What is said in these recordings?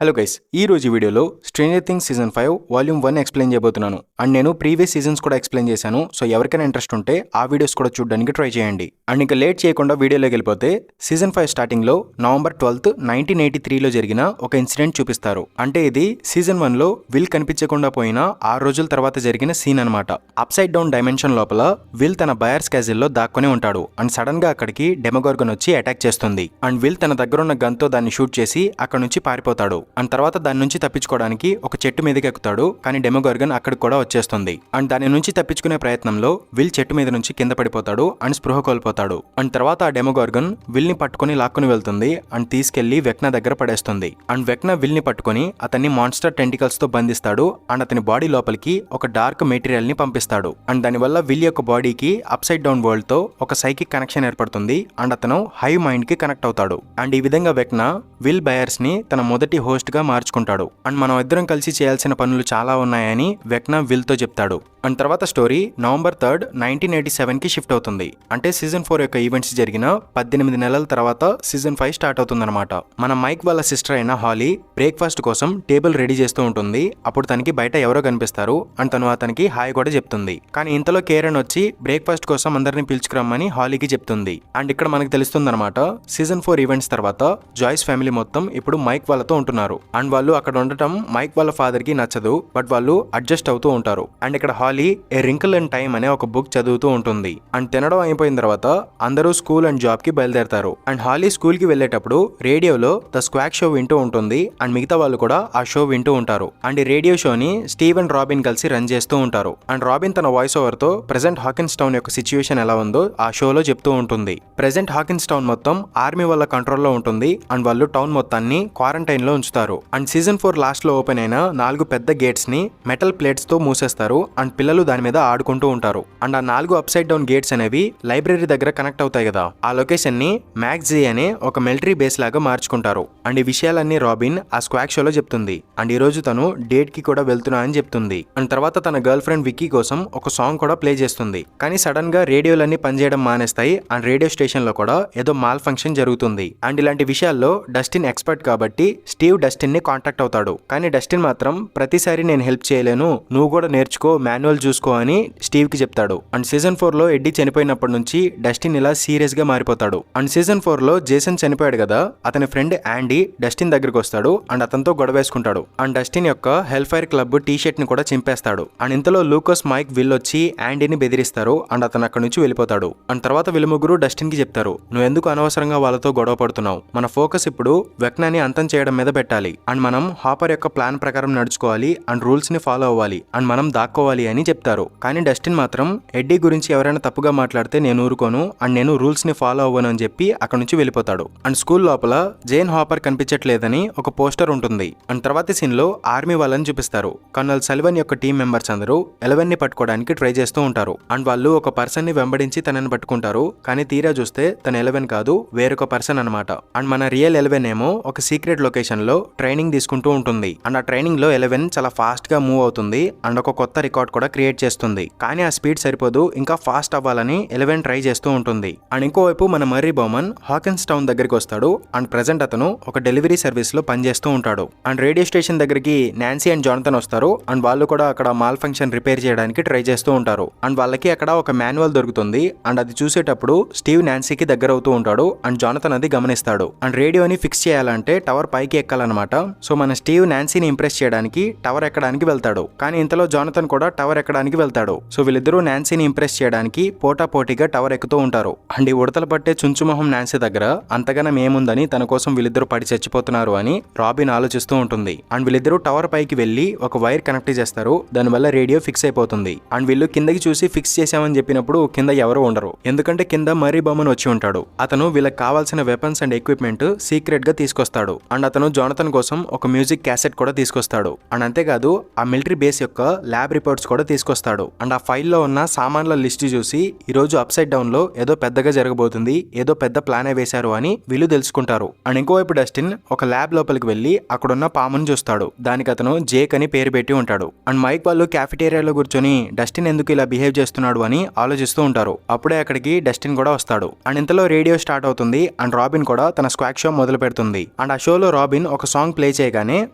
Hello guys, ఈ రోజు వీడియోలో stranger things season 5 volume 1 explain చేయబోతున్నాను. అండ్ నేను ప్రీవియస్ సీజన్స్ కూడా ఎక్స్ప్లెయిన్ చేశాను. సో ఎవరికైనా ఇంట్రెస్ట్ ఉంటే ఆ వీడియోస్ కూడా చూడడానికి ట్రై చేయండి. అండ్ ఇంకా లేట్ చేయకుండా వీడియోలోకి వెళ్ళిపోతే సీజన్ 5 స్టార్టింగ్లో నవంబర్ 12, 1983లో జరిగిన ఒక ఇన్సిడెంట్ చూపిస్తారు. అంటే ఇది సీజన్ 1లో విల్ కనిపించకుండా పోయిన 6 రోజుల తర్వాత జరిగిన సీన్ అనమాట. అప్సైడ్ డౌన్ డైమెన్షన్ లోపల విల్ తన బయర్స్ క్యాజిల్లో దాక్కుని ఉంటాడు. అండ్ సడన్ గా అక్కడికి డెమోగార్గన్ వచ్చి అటాక్ చేస్తుంది. అండ్ విల్ తన దగ్గర ఉన్న గన్ తో దాన్ని షూట్ చేసి అక్కడ నుంచి పారిపోతాడు. అండ్ తర్వాత దాని నుంచి తప్పించుకోవడానికి ఒక చెట్టు మీదకి ఎక్కుతాడు. కానీ డెమోగార్గన్ అక్కడికి కూడా వచ్చేస్తుంది. అండ్ దాని నుంచి తప్పించుకునే ప్రయత్నంలో విల్ చెట్టు మీద నుంచి కింద పడిపోతాడు అండ్ స్పృహ కోల్పోతాడు. అండ్ తర్వాత ఆ డెమోగార్గన్ విల్ ని పట్టుకుని లాక్కుని వెళ్తుంది అండ్ తీసుకెళ్లి వెక్నా దగ్గర పడేస్తుంది. అండ్ వెక్నా విల్ ని పట్టుకుని అతన్ని మాన్స్టర్ టెంటికల్స్ తో బంధిస్తాడు. అండ్ అతని బాడీ లోపలికి ఒక డార్క్ మెటీరియల్ ని పంపిస్తాడు. అండ్ దానివల్ల విల్ యొక్క బాడీకి అప్సైడ్ డౌన్ వరల్డ్ తో ఒక సైకిక్ కనెక్షన్ ఏర్పడుతుంది. అండ్ అతను హైవ్ మైండ్ కి కనెక్ట్ అవుతాడు. అండ్ ఈ విధంగా వెక్నా విల్ బయర్స్ ని తన మొదటి హోస్ట్ గా మార్చుకుంటాడు. అండ్ మనం ఇద్దరం కలిసి చేయాల్సిన పనులు చాలా ఉన్నాయని వెక్నా విల్ తో చెప్తాడు. అండ్ తర్వాత స్టోరీ నవంబర్ 3, 1987 కి షిఫ్ట్ అవుతుంది. అంటే సీజన్ 4 యొక్క ఈవెంట్స్ జరిగిన 18 నెలల తర్వాత సీజన్ 5 స్టార్ట్ అవుతుందన్నమాట. మన మైక్ వాళ్ళ సిస్టర్ అయిన హాలీ బ్రేక్ఫాస్ట్ కోసం టేబుల్ రెడీ చేస్తూ ఉంటుంది. అప్పుడు తనకి బయట ఎవరో కనిపిస్తారు అండ్ తను అతనికి హాయ్ కూడా చెప్తుంది. కానీ ఇంతలో కేరన్ వచ్చి బ్రేక్ఫాస్ట్ కోసం అందరినీ పిలుచుకురమ్మని హాలీకి చెప్తుంది. అండ్ ఇక్కడ మనకు తెలుస్తుందన్నమాట, సీజన్ 4 ఈవెంట్స్ తర్వాత జాయ్స్ ఫ్యామిలీ మొత్తం ఇప్పుడు మైక్ వాళ్ళతో ఉంటున్నారు. అండ్ వాళ్ళు అక్కడ ఉండటం మైక్ వాళ్ళ ఫాదర్ కి నచ్చదు. బట్ వాళ్ళు అడ్జస్ట్ అవుతూ ఉంటారు. అండ్ ఇక్కడ holly A wrinkle and time అనే ఒక బుక్ చదువుతూ ఉంటుంది. అండ్ తినడం అయిపోయిన తర్వాత అందరూ స్కూల్ అండ్ జాబ్ కి బయలుదేరతారు. అండ్ హాలీ స్కూల్ కి వెళ్లేటప్పుడు రేడియోలో ద స్క్వాక్ షో వింటూ ఉంటుంది. అండ్ మిగతా వాళ్ళు కూడా ఆ షో వింటూ ఉంటారు. అండ్ ఈ రేడియో షోని స్టీవ్ అండ్ రాబిన్ కలిసి రన్ చేస్తూ ఉంటారు. అండ్ రాబిన్ తన వాయిస్ ఓవర్ తో ప్రెసెంట్ హాకిన్స్ టౌన్ యొక్క సిచ్యువేషన్ ఎలా ఉందో ఆ షోలో చెప్తూ ఉంటుంది. ప్రెసెంట్ హాకిన్స్ టౌన్ మొత్తం ఆర్మీ వాళ్ళ కంట్రోల్లో ఉంటుంది. అండ్ వాళ్ళు టౌన్ మొత్తాన్ని క్వారంటైన్ లో ఉంచుతారు. అండ్ సీజన్ 4 లాస్ట్ లో ఓపెన్ అయిన 4 పెద్ద గేట్స్ ని మెటల్ ప్లేట్స్ తో మూసేస్తారు. అండ్ పిల్లలు దాని మీద ఆడుకుంటూ ఉంటారు. అండ్ ఆ 4 అప్సైడ్ డౌన్ గేట్స్ అనేవి లైబ్రరీ దగ్గర కనెక్ట్ అవుతాయి కదా, ఆ లొకేషన్ ని మ్యాక్జీ అనే ఒక మిలిటరీ బేస్ లాగా మార్చుకుంటారు. అండ్ ఈ విషయాలన్నీ రాబిన్ ఆ స్క్వాక్ షోలో చెప్తుంది. అండ్ ఈ రోజు తను డేట్ కి కూడా వెళ్తున్నా అని చెప్తుంది. అండ్ తర్వాత తన గర్ల్ ఫ్రెండ్ విక్కీ కోసం ఒక సాంగ్ కూడా ప్లే చేస్తుంది. కానీ సడన్ గా రేడియోలన్నీ పనిచేయడం మానేస్తాయి. అండ్ రేడియో స్టేషన్ లో కూడా ఏదో మాల్ ఫంక్షన్ జరుగుతుంది. అండ్ ఇలాంటి విషయాల్లో డస్టిన్ ఎక్స్పర్ట్ కాబట్టి స్టీవ్ డస్టిన్ ని కాంటాక్ట్ అవుతాడు. కానీ డస్టిన్ మాత్రం ప్రతిసారి నేను హెల్ప్ చేయలేను, నువ్వు కూడా నేర్చుకో, మాన్యువల్ చూసుకో అని స్టీవ్ కి చెప్తాడు. అండ్ సీజన్ 4 లో ఎడ్డీ చనిపోయినప్పటి నుంచి డస్టిన్ ఇలా సీరియస్ గా మారిపోతాడు. అండ్ సీజన్ 4 లో జేసన్ చనిపోయాడు కదా, అతని ఫ్రెండ్ యాండీ డస్టిన్ దగ్గరకు వస్తాడు అండ్ అతనితో గొడవ వేసుకుంటాడు. అండ్ డస్టిన్ యొక్క హెల్ ఫైర్ క్లబ్ టీ షర్ట్ ని కూడా చింపేస్తాడు. అండ్ ఇంతలో లూకస్, మైక్, విల్ వచ్చి యాండీని బెదిరిస్తారు. అండ్ అతను అక్కడి నుంచి వెళ్ళిపోతాడు. అండ్ తర్వాత వీళ్ళు ముగ్గురు డస్టిన్ కి చెప్తారు, నువ్వు ఎందుకు అనవసరంగా వాళ్ళతో గొడవ పడుతున్నావు, మన ఫోకస్ ఇప్పుడు వెక్నాని అంతం చేయడం మీద పెట్టాలి. అండ్ మనం హాపర్ యొక్క ప్లాన్ ప్రకారం నడుచుకోవాలి అండ్ రూల్స్ ని ఫాలో అవ్వాలి అండ్ మనం దాక్కోవాలి అని చెప్తారు. కానీ డస్టిన్ మాత్రం ఎడ్డీ గురించి ఎవరైనా తప్పుగా మాట్లాడితే నేను ఊరుకోను అండ్ నేను రూల్స్ ని ఫాలో అవ్వను అని చెప్పి అక్కడ నుంచి వెళ్ళిపోతాడు. అండ్ స్కూల్ లోపల జేన్ హాపర్ కనిపించట్లేదని ఒక పోస్టర్ ఉంటుంది. అండ్ తర్వాత సీన్ లో ఆర్మీ వాళ్ళని చూపిస్తారు. కర్నల్ సల్వన్ యొక్క టీం మెంబర్స్ అందరూ 11 ని పట్టుకోవడానికి ట్రై చేస్తూ ఉంటారు. అండ్ వాళ్ళు ఒక పర్సన్ ని వెంబడించి తనని పట్టుకుంటారు. కానీ తీరా చూస్తే తన 11 కాదు, వేరొక పర్సన్ అనమాట. అండ్ మన రియల్ 11 ఏమో ఒక సీక్రెట్ లొకేషన్ లో ట్రైనింగ్ తీసుకుంటూ ఉంటుంది. అండ్ ఆ ట్రైనింగ్ లో 11 చాలా ఫాస్ట్ గా మూవ్ అవుతుంది అండ్ ఒక కొత్త రికార్డ్ కూడా క్రియేట్ చేస్తుంది. కానీ ఆ స్పీడ్ సరిపోదు, ఇంకా ఫాస్ట్ అవ్వాలని 11 ట్రై చేస్తూ ఉంటుంది. అండ్ ఇంకోవైపు మన మర్రీ బౌమన్ హాకిన్స్ టౌన్ దగ్గరికి వస్తాడు. అండ్ ప్రెసెంట్ అతను ఒక డెలివరీ సర్వీస్ లో పనిచేస్తూ ఉంటాడు. అండ్ రేడియో స్టేషన్ దగ్గరికి నాన్సీ అండ్ జానథన్ వస్తారు. అండ్ వాళ్ళు కూడా అక్కడ మాల్ ఫంక్షన్ రిపేర్ చేయడానికి ట్రై చేస్తూ ఉంటారు. అండ్ వాళ్ళకి అక్కడ ఒక మాన్యువల్ దొరుకుతుంది. అండ్ అది చూసేటప్పుడు స్టీవ్ నాన్సీకి దగ్గర అవుతూ ఉంటాడు. అండ్ జానథన్ అది గమనిస్తాడు. అండ్ రేడియోని ఫిక్స్ చేయాలంటే టవర్ పైకి ఎక్కాలన్నమాట. సో మన స్టీవ్ నాన్సీని ఇంప్రెస్ చేయడానికి టవర్ ఎక్కడానికి వెళ్తాడు. కానీ ఇంతలో జానథన్ కూడా టవర్ ఎక్కడానికి వెళ్తాడు. సో వీళ్ళిద్దరూ నాన్సీని ఇంప్రెస్ చేయడానికి పోటాపోటీగా టవర్ ఎక్కుతూ ఉంటారు. అండ్ ఈ ఉడతలు పట్టే చుంచుమొహం నాన్సీ దగ్గర అంతగానం ఏముందని తన కోసం వీళ్ళిద్దరూ పడి చచ్చిపోతున్నారు అని రాబిన్ ఆలోచిస్తూ ఉంటుంది. అండ్ వీళ్ళిద్దరూ టవర్ పైకి వెళ్లి ఒక వైర్ కనెక్ట్ చేస్తారు. దానివల్ల రేడియో ఫిక్స్ అయిపోతుంది. అండ్ వీళ్ళు కిందకి చూసి ఫిక్స్ చేసామని చెప్పినప్పుడు కింద ఎవరు ఉండరు, ఎందుకంటే కింద మర్రీ బౌమన్ వచ్చి ఉంటాడు. అతను వీళ్ళకి కావాల్సిన వెపన్స్ అండ్ ఎక్విప్మెంట్ సీక్రెట్ గా తీసుకొస్తాడు. అండ్ అతను జానథన్ కోసం ఒక మ్యూజిక్ క్యాసెట్ కూడా తీసుకొస్తాడు. అండ్ అంతేకాదు ఆ మిలిటరీ బేస్ యొక్క ల్యాబ్ రిపోర్ట్స్ కూడా తీసుకొస్తాడు. అండ్ ఆ ఫైల్లో ఉన్న సామాన్ల లిస్ట్ చూసి ఈ రోజు అప్సైడ్ డౌన్ లో ఏదో పెద్దగా జరగబోతుంది, ఏదో పెద్ద ప్లానే వేశారు అని వీళ్ళు తెలుసుకుంటారు. అండ్ ఇంకోవైపు డస్టిన్ ఒక ల్యాబ్ లోపలికి వెళ్లి అక్కడున్న పామును చూస్తాడు. దానికి అతను జేక్ అని పేరు పెట్టి ఉంటాడు. అండ్ మైక్ వాళ్ళు క్యాఫిటేరియాలో కూర్చొని డస్టిన్ ఎందుకు ఇలా బిహేవ్ చేస్తున్నాడు అని ఆలోచిస్తూ ఉంటారు. అప్పుడే అక్కడికి డస్టిన్ కూడా వస్తాడు. అండ్ ఇంతలో రేడియో స్టార్ట్ అవుతుంది అండ్ రాబిన్ కూడా తన స్క్వాక్ షో మొదలు పెడుతుంది. అండ్ ఆ షోలో రాబిన్ ఒక సాంగ్ ప్లే చేయగానే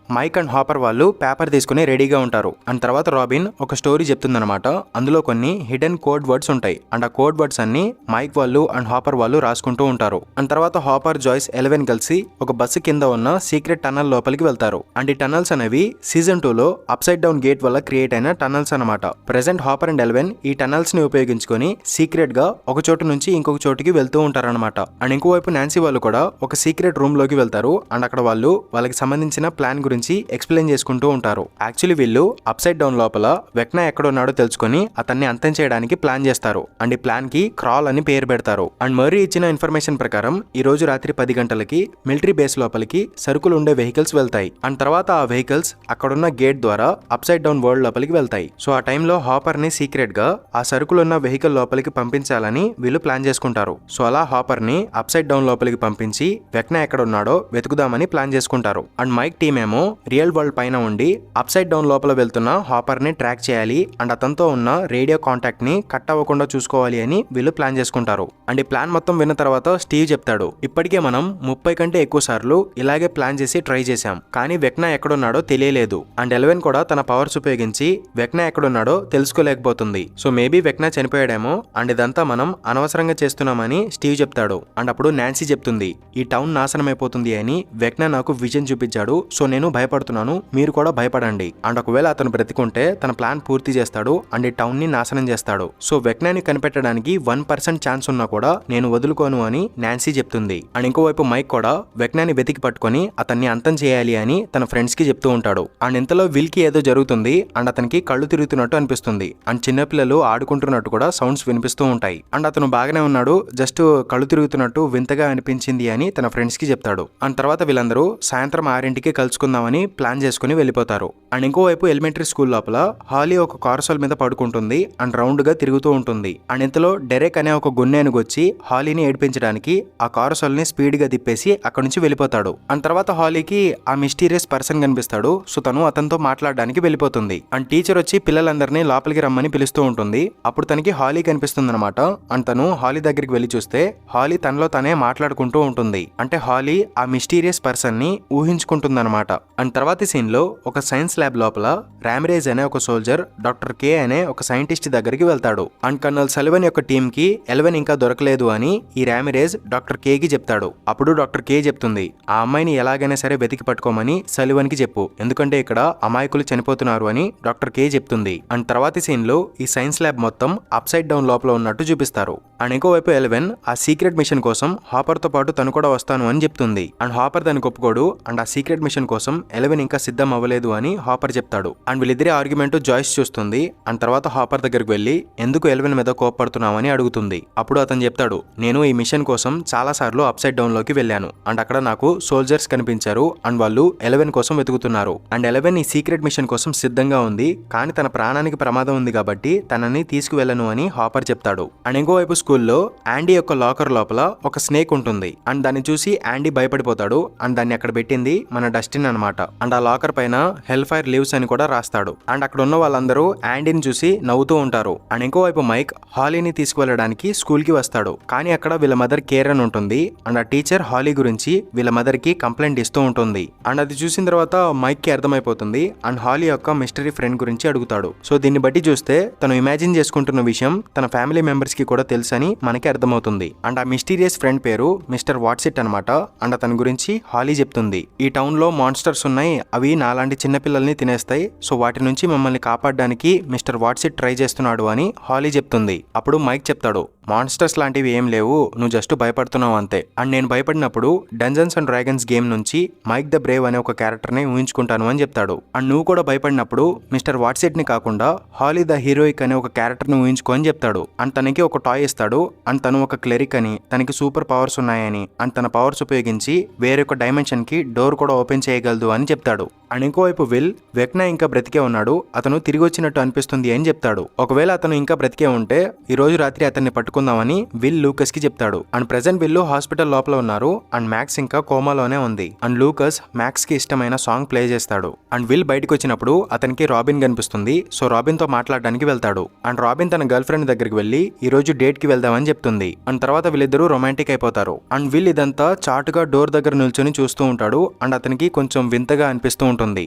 మైక్ అండ్ హాపర్ వాళ్ళు పేపర్ తీసుకుని రెడీగా ఉంటారు. అండ్ తర్వాత రాబిన్ ఒక స్టోరీ చెప్తుందన్నమాట. అందులో కొన్ని హిడెన్ కోడ్ వర్డ్స్ ఉంటాయి అండ్ ఆ కోడ్ వర్డ్స్ అన్ని మైక్ వాళ్ళు అండ్ హాపర్ వాళ్ళు రాసుకుంటూ ఉంటారు. అండ్ తర్వాత హాపర్, జాయ్స్, ఎలెవెన్ కలిసి ఒక బస్సు కింద ఉన్న సీక్రెట్ టనల్ లోపలికి వెళ్తారు. అండ్ ఈ టనల్స్ అనేవి సీజన్ 2 లో అప్సైడ్ డౌన్ గేట్ వల్ల క్రియేట్ అయిన టనల్స్ అనమాట. ప్రెసెంట్ హాపర్ అండ్ ఎలెవెన్ ఈ టనల్స్ ని ఉపయోగించుకొని సీక్రెట్ గా ఒక చోటు నుంచి ఇంకొక చోటుకి వెళ్తూ ఉంటారన్నమాట. అండ్ ఇంకోవైపు నాన్సీ వాళ్ళు కూడా ఒక సీక్రెట్ రూమ్ లోకి వెళ్తారు. అండ్ అక్కడ వాళ్ళు వాళ్ళకి సంబంధించిన ప్లాన్ గురించి ఎక్స్ప్లెయిన్ చేసుకుంటూ ఉంటారు. యాక్చువల్లీ వీళ్ళు అప్సైడ్ డౌన్ లోపల వెక్నా ఎక్కడున్నాడో తెలుసుకొని అతన్ని అంతం చేయడానికి ప్లాన్ చేస్తారు. అండ్ ఈ ప్లాన్ కి క్రాల్ అని పేరు పెడతారు. అండ్ మరీ ఇచ్చిన ఇన్ఫర్మేషన్ ప్రకారం ఈ రోజు రాత్రి 10 గంటలకి మిలిటరీ బేస్ లోపలికి సరుకులు ఉండే వెహికల్స్ వెళ్తాయి. అండ్ తర్వాత ఆ వెహికల్స్ అక్కడున్న గేట్ ద్వారా అప్సైడ్ డౌన్ వరల్డ్ లోపలికి వెళ్తాయి. సో ఆ టైంలో హాపర్ ని సీక్రెట్ గా ఆ సరుకులున్న వెహికల్ లోపలికి పంపించాలని వీళ్ళు ప్లాన్ చేసుకుంటారు. సో అలా హాపర్ ని అప్సైడ్ డౌన్ లోపలికి పంపించి వెక్నా ఎక్కడ ఉన్నాడో వెతుకుదామని ప్లాన్ చేసుకుంటారు. అండ్ మైక్ టీమ్ ఏమో రియల్ వరల్డ్ పైన ఉండి అప్సైడ్ డౌన్ లోపల వెళ్తున్న హాపర్ ని ట్రాక్ చేయాలి అండ్ అతనితో ఉన్న రేడియో కాంటాక్ట్ ని కట్ అవ్వకుండా చూసుకోవాలి అని వీళ్ళు ప్లాన్ చేసుకుంటారు. అండ్ ఈ ప్లాన్ మొత్తం విన్న తర్వాత స్టీవ్ చెప్తాడు, ఇప్పటికే మనం 30 కంటే ఎక్కువ సార్లు ఇలాగే ప్లాన్ చేసి ట్రై చేశాం, కానీ వెక్నా ఎక్కడున్నాడో తెలియలేదు. అండ్ ఎలెవెన్ కూడా తన పవర్స్ ఉపయోగించి వెక్నా ఎక్కడున్నాడో తెలుసుకోలేకపోతుంది. సో మేబీ వెక్నా చనిపోయాడేమో అండ్ ఇదంతా మనం అనవసరంగా చేస్తున్నామని స్టీవ్ చెప్తాడు. అండ్ అప్పుడు నాన్సీ చెప్తుంది, ఈ టౌన్ నాశనం అయిపోతుంది అని వెక్నా నాకు విజన్ చూపించాడు. సో నేను భయపడుతున్నాను, మీరు కూడా భయపడండి. అండ్ ఒకవేళ అతను బ్రతికుంటే తన ప్లాన్ పూర్తి చేస్తాడు అండ్ ఈ టౌన్ ని నాశనం చేస్తాడు. సో వెక్నాని కనిపెట్టడానికి 1% ఛాన్స్ ఉన్నా కూడా నేను వదులుకోను అని నాన్సీ చెప్తుంది. అండ్ ఇంకోవైపు మైక్ కూడా వెక్నాని వెతికి పట్టుకొని అతన్ని అంతం చేయాలి అని తన ఫ్రెండ్స్ కి చెప్తూ ఉంటాడు. అండ్ ఇంతలో విల్ కి ఏదో జరుగుతుంది అండ్ అతనికి కళ్ళు తిరుగుతున్నట్టు అనిపిస్తుంది. అండ్ చిన్నపిల్లలు ఆడుకుంటున్నట్టు కూడా సౌండ్స్ వినిపిస్తూ ఉంటాయి. అండ్ అతను బాగానే ఉన్నాడు, జస్ట్ కళ్ళు తిరుగుతున్నట్టు వింతగా అనిపించింది అని తన ఫ్రెండ్స్ కి చెప్తాడు. అండ్ తర్వాత వీళ్ళందరూ సాయంత్రం 6ంటికి కలుసుకుందామని ప్లాన్ చేసుకుని వెళ్ళిపోతారు. అండ్ ఇంకోవైపు ఎలిమెంటరీ స్కూల్ లోపల హాలీ ఒక కారుసల్ మీద పడుకుంటుంది అండ్ రౌండ్ గా తిరుగుతూ ఉంటుంది. అండ్ ఇంతలో డెరెక్ అనే ఒక గున్నేనుగు వచ్చి హాలీని ఏడిపించడానికి ఆ కారుసల్ ని స్పీడ్ గా తిప్పేసి అక్కడి నుంచి వెళ్ళిపోతాడు. అండ్ తర్వాత హాలీకి ఆ మిస్టీరియస్ పర్సన్ కనిపిస్తాడు. సో తను అతనితో మాట్లాడడానికి వెళ్ళిపోతుంది. అండ్ టీచర్ వచ్చి పిల్లలందరినీ లోపలికి రమ్మని పిలుస్తూ ఉంటుంది. అప్పుడు తనకి హాలీ కనిపిస్తుంది అనమాట. అండ్ తను హాలీ దగ్గరికి వెళ్ళి చూస్తే హాలీ తనలో తనే మాట్లాడుకుంటూ ఉంటుంది. అంటే హాలీ ఆ మిస్టీరియస్ పర్సన్ ని ఊహించుకుంటుందన్నమాట. అండ్ తర్వాతి సీన్ లో ఒక సైన్స్ ల్యాబ్ లోపల రామిరేజ్ అనే ఒక సోల్జర్ డాక్టర్ కే అనే ఒక సైంటిస్ట్ దగ్గరికి వెళ్తాడు. అండ్ కర్నల్ సలివన్ యొక్క టీమ్ కి ఎలెవెన్ ఇంకా దొరకలేదు అని ఈ రామిరేజ్ డాక్టర్ కే కి చెప్తాడు. అప్పుడు డాక్టర్ కే చెప్తుంది, ఆ అమ్మాయిని ఎలాగైనా సరే వెతికి పట్టుకోమని సలివన్ కి చెప్పు, ఎందుకంటే ఇక్కడ అమాయకులు చనిపోతున్నారు అని డాక్టర్ కే చెప్తుంది. అండ్ తర్వాతి సీన్ లో ఈ సైన్స్ ల్యాబ్ మొత్తం అప్సైడ్ డౌన్ లోపల ఉన్నట్టు చూపిస్తారు. అండ్ ఇంకోవైపు ఎలెవెన్ ఆ సీక్రెట్ మిషన్ కోసం హాపర్ తో పాటు తను కూడా వస్తాను అని చెప్తుంది. అండ్ హాపర్ దానికి ఒప్పుకోడు. అండ్ ఆ సీక్రెట్ మిషన్ కోసం ఎలెవెన్ ఇంకా సిద్ధం అవ్వలేదు అని హాపర్ చెప్తాడు. అండ్ వీళ్ళిద్దరి ఆర్గ్యుమెంట్ జాయ్స్ చూస్తుంది. అండ్ తర్వాత హాపర్ దగ్గరికి వెళ్లి ఎందుకు ఎలెవెన్ మీద కోపడుతున్నామని అడుగుతుంది. అప్పుడు అతను చెప్తాడు, నేను ఈ మిషన్ కోసం చాలా సార్లు అప్సైడ్ డౌన్ లోకి వెళ్ళాను అండ్ అక్కడ నాకు సోల్జర్స్ కనిపించారు అండ్ వాళ్ళు ఎలెవెన్ కోసం వెతుకుతున్నారు. అండ్ ఎలెవెన్ ఈ సీక్రెట్ మిషన్ కోసం సిద్ధంగా ఉంది, కానీ తన ప్రాణానికి ప్రమాదం ఉంది కాబట్టి తనని తీసుకువెళ్ళను అని హాపర్ చెప్తాడు. అండ్ ఇంకోవైపు స్కూల్లో యాండీ యొక్క లాకర్ లోపల ఒక స్నేక్ ఉంటుంది. అండ్ దాన్ని చూసి యాండీ భయపడిపోతాడు. అండ్ దాన్ని అక్కడ పెట్టింది మన డస్టిన్ అనమాట. అండ్ ఆ లాకర్ పైన హెల్ ఫైర్ లీవ్స్ అని కూడా రాస్తాడు. అండ్ అక్కడ ఉన్న వాళ్ళందరూ యాండీని చూసి నవ్వుతూ ఉంటారు. అండ్ ఇంకోవైపు మైక్ హాలీని తీసుకువెళ్ళడానికి స్కూల్ కి వస్తాడు. కానీ అక్కడ వీళ్ళ మదర్ కేర్ అని ఉంటుంది. అండ్ ఆ టీచర్ హాలీ గురించి వీళ్ళ మదర్ కి కంప్లైంట్ ఇస్తూ ఉంటుంది. అండ్ అది చూసిన తర్వాత మైక్ కి అర్థమైపోతుంది. అండ్ హాలీ యొక్క మిస్టరీ ఫ్రెండ్ గురించి అడుగుతాడు. సో దీన్ని బట్టి చూస్తే తను ఇమాజిన్ చేసుకుంటున్న విషయం తన ఫ్యామిలీ మెంబర్స్ కి కూడా తెలుసని మనకి అర్థమవుతుంది. అండ్ ఆ మిస్టీరియస్ ఫ్రెండ్ పేరు మిస్టర్ వాట్సిట్ అనమాట. అండ్ అతని గురించి హాలీ చెప్తుంది, ఈ టౌన్ లో మాన్స్టర్స్ ఉన్నాయి, అవి నాలాంటి చిన్నపిల్లల్ని తినేస్తాయి. సో వాటి నుంచి మమ్మల్ని కాపాడడానికి మిస్టర్ వాట్సిట్ ట్రై చేస్తున్నాడు అని హాలీ చెప్తుంది. అప్పుడు మైక్ చెప్తాడు, మాన్స్టర్స్ లాంటివి ఏం లేవు, నువ్వు జస్ట్ భయపడుతున్నావు అంతే. అండ్ నేను భయపడినప్పుడు డంజన్స్ అండ్ డ్రాగన్స్ గేమ్ నుంచి మైక్ ద బ్రేవ్ అనే ఒక క్యారెక్టర్ ని ఊహించుకుంటాను అని చెప్తాడు. అండ్ నువ్వు కూడా భయపడినప్పుడు మిస్టర్ వాట్సిట్ ని కాకుండా హాలీ ద హీరోయిక్ అనే ఒక క్యారెక్టర్ ని ఊహించుకో అని చెప్తాడు. అండ్ తనకి ఒక టాయ్ ఇస్తాడు. అండ్ తను ఒక క్లెరిక్ అని, తనకి సూపర్ పవర్స్ ఉన్నాయని, అండ్ తన పవర్స్ ఉపయోగించి వేరొక డైమెన్షన్ కి డోర్ కూడా ఓపెన్ చేయగలదు అని చెప్తాడు. అండ్ ఇంకోవైపు విల్ వెక్నా ఇంకా బ్రతికే ఉన్నాడు, అతను తిరిగి వచ్చినట్టు అనిపిస్తుంది అని చెప్తాడు. ఒకవేళ అతను ఇంకా బ్రతికే ఉంటే ఈ రోజు రాత్రి అతన్ని పట్టుకుందామని విల్ లూకస్ కి చెప్తాడు. అండ్ ప్రెజెంట్ వీళ్ళు హాస్పిటల్ లోపల ఉన్నారు. అండ్ మ్యాక్స్ ఇంకా కోమాలోనే ఉంది. అండ్ లూకస్ మ్యాక్స్ కి ఇష్టమైన సాంగ్ ప్లే చేస్తాడు. అండ్ విల్ బయటకు వచ్చినప్పుడు అతనికి రాబిన్ కనిపిస్తుంది. సో రాబిన్ తో మాట్లాడడానికి వెళ్తాడు. అండ్ రాబిన్ తన గర్ల్ ఫ్రెండ్ దగ్గరికి వెళ్లి ఈ రోజు డేట్ కి వెళ్దామని చెప్తుంది. అండ్ తర్వాత వీళ్ళిద్దరూ రొమాంటిక్ అయిపోతారు. అండ్ విల్ ఇదంతా చాటుగా డోర్ దగ్గర నిల్చొని చూస్తూ ఉంటాడు. అండ్ అతనికి కొంచెం వింతగా అనిపిస్తూ ఉంటుంది.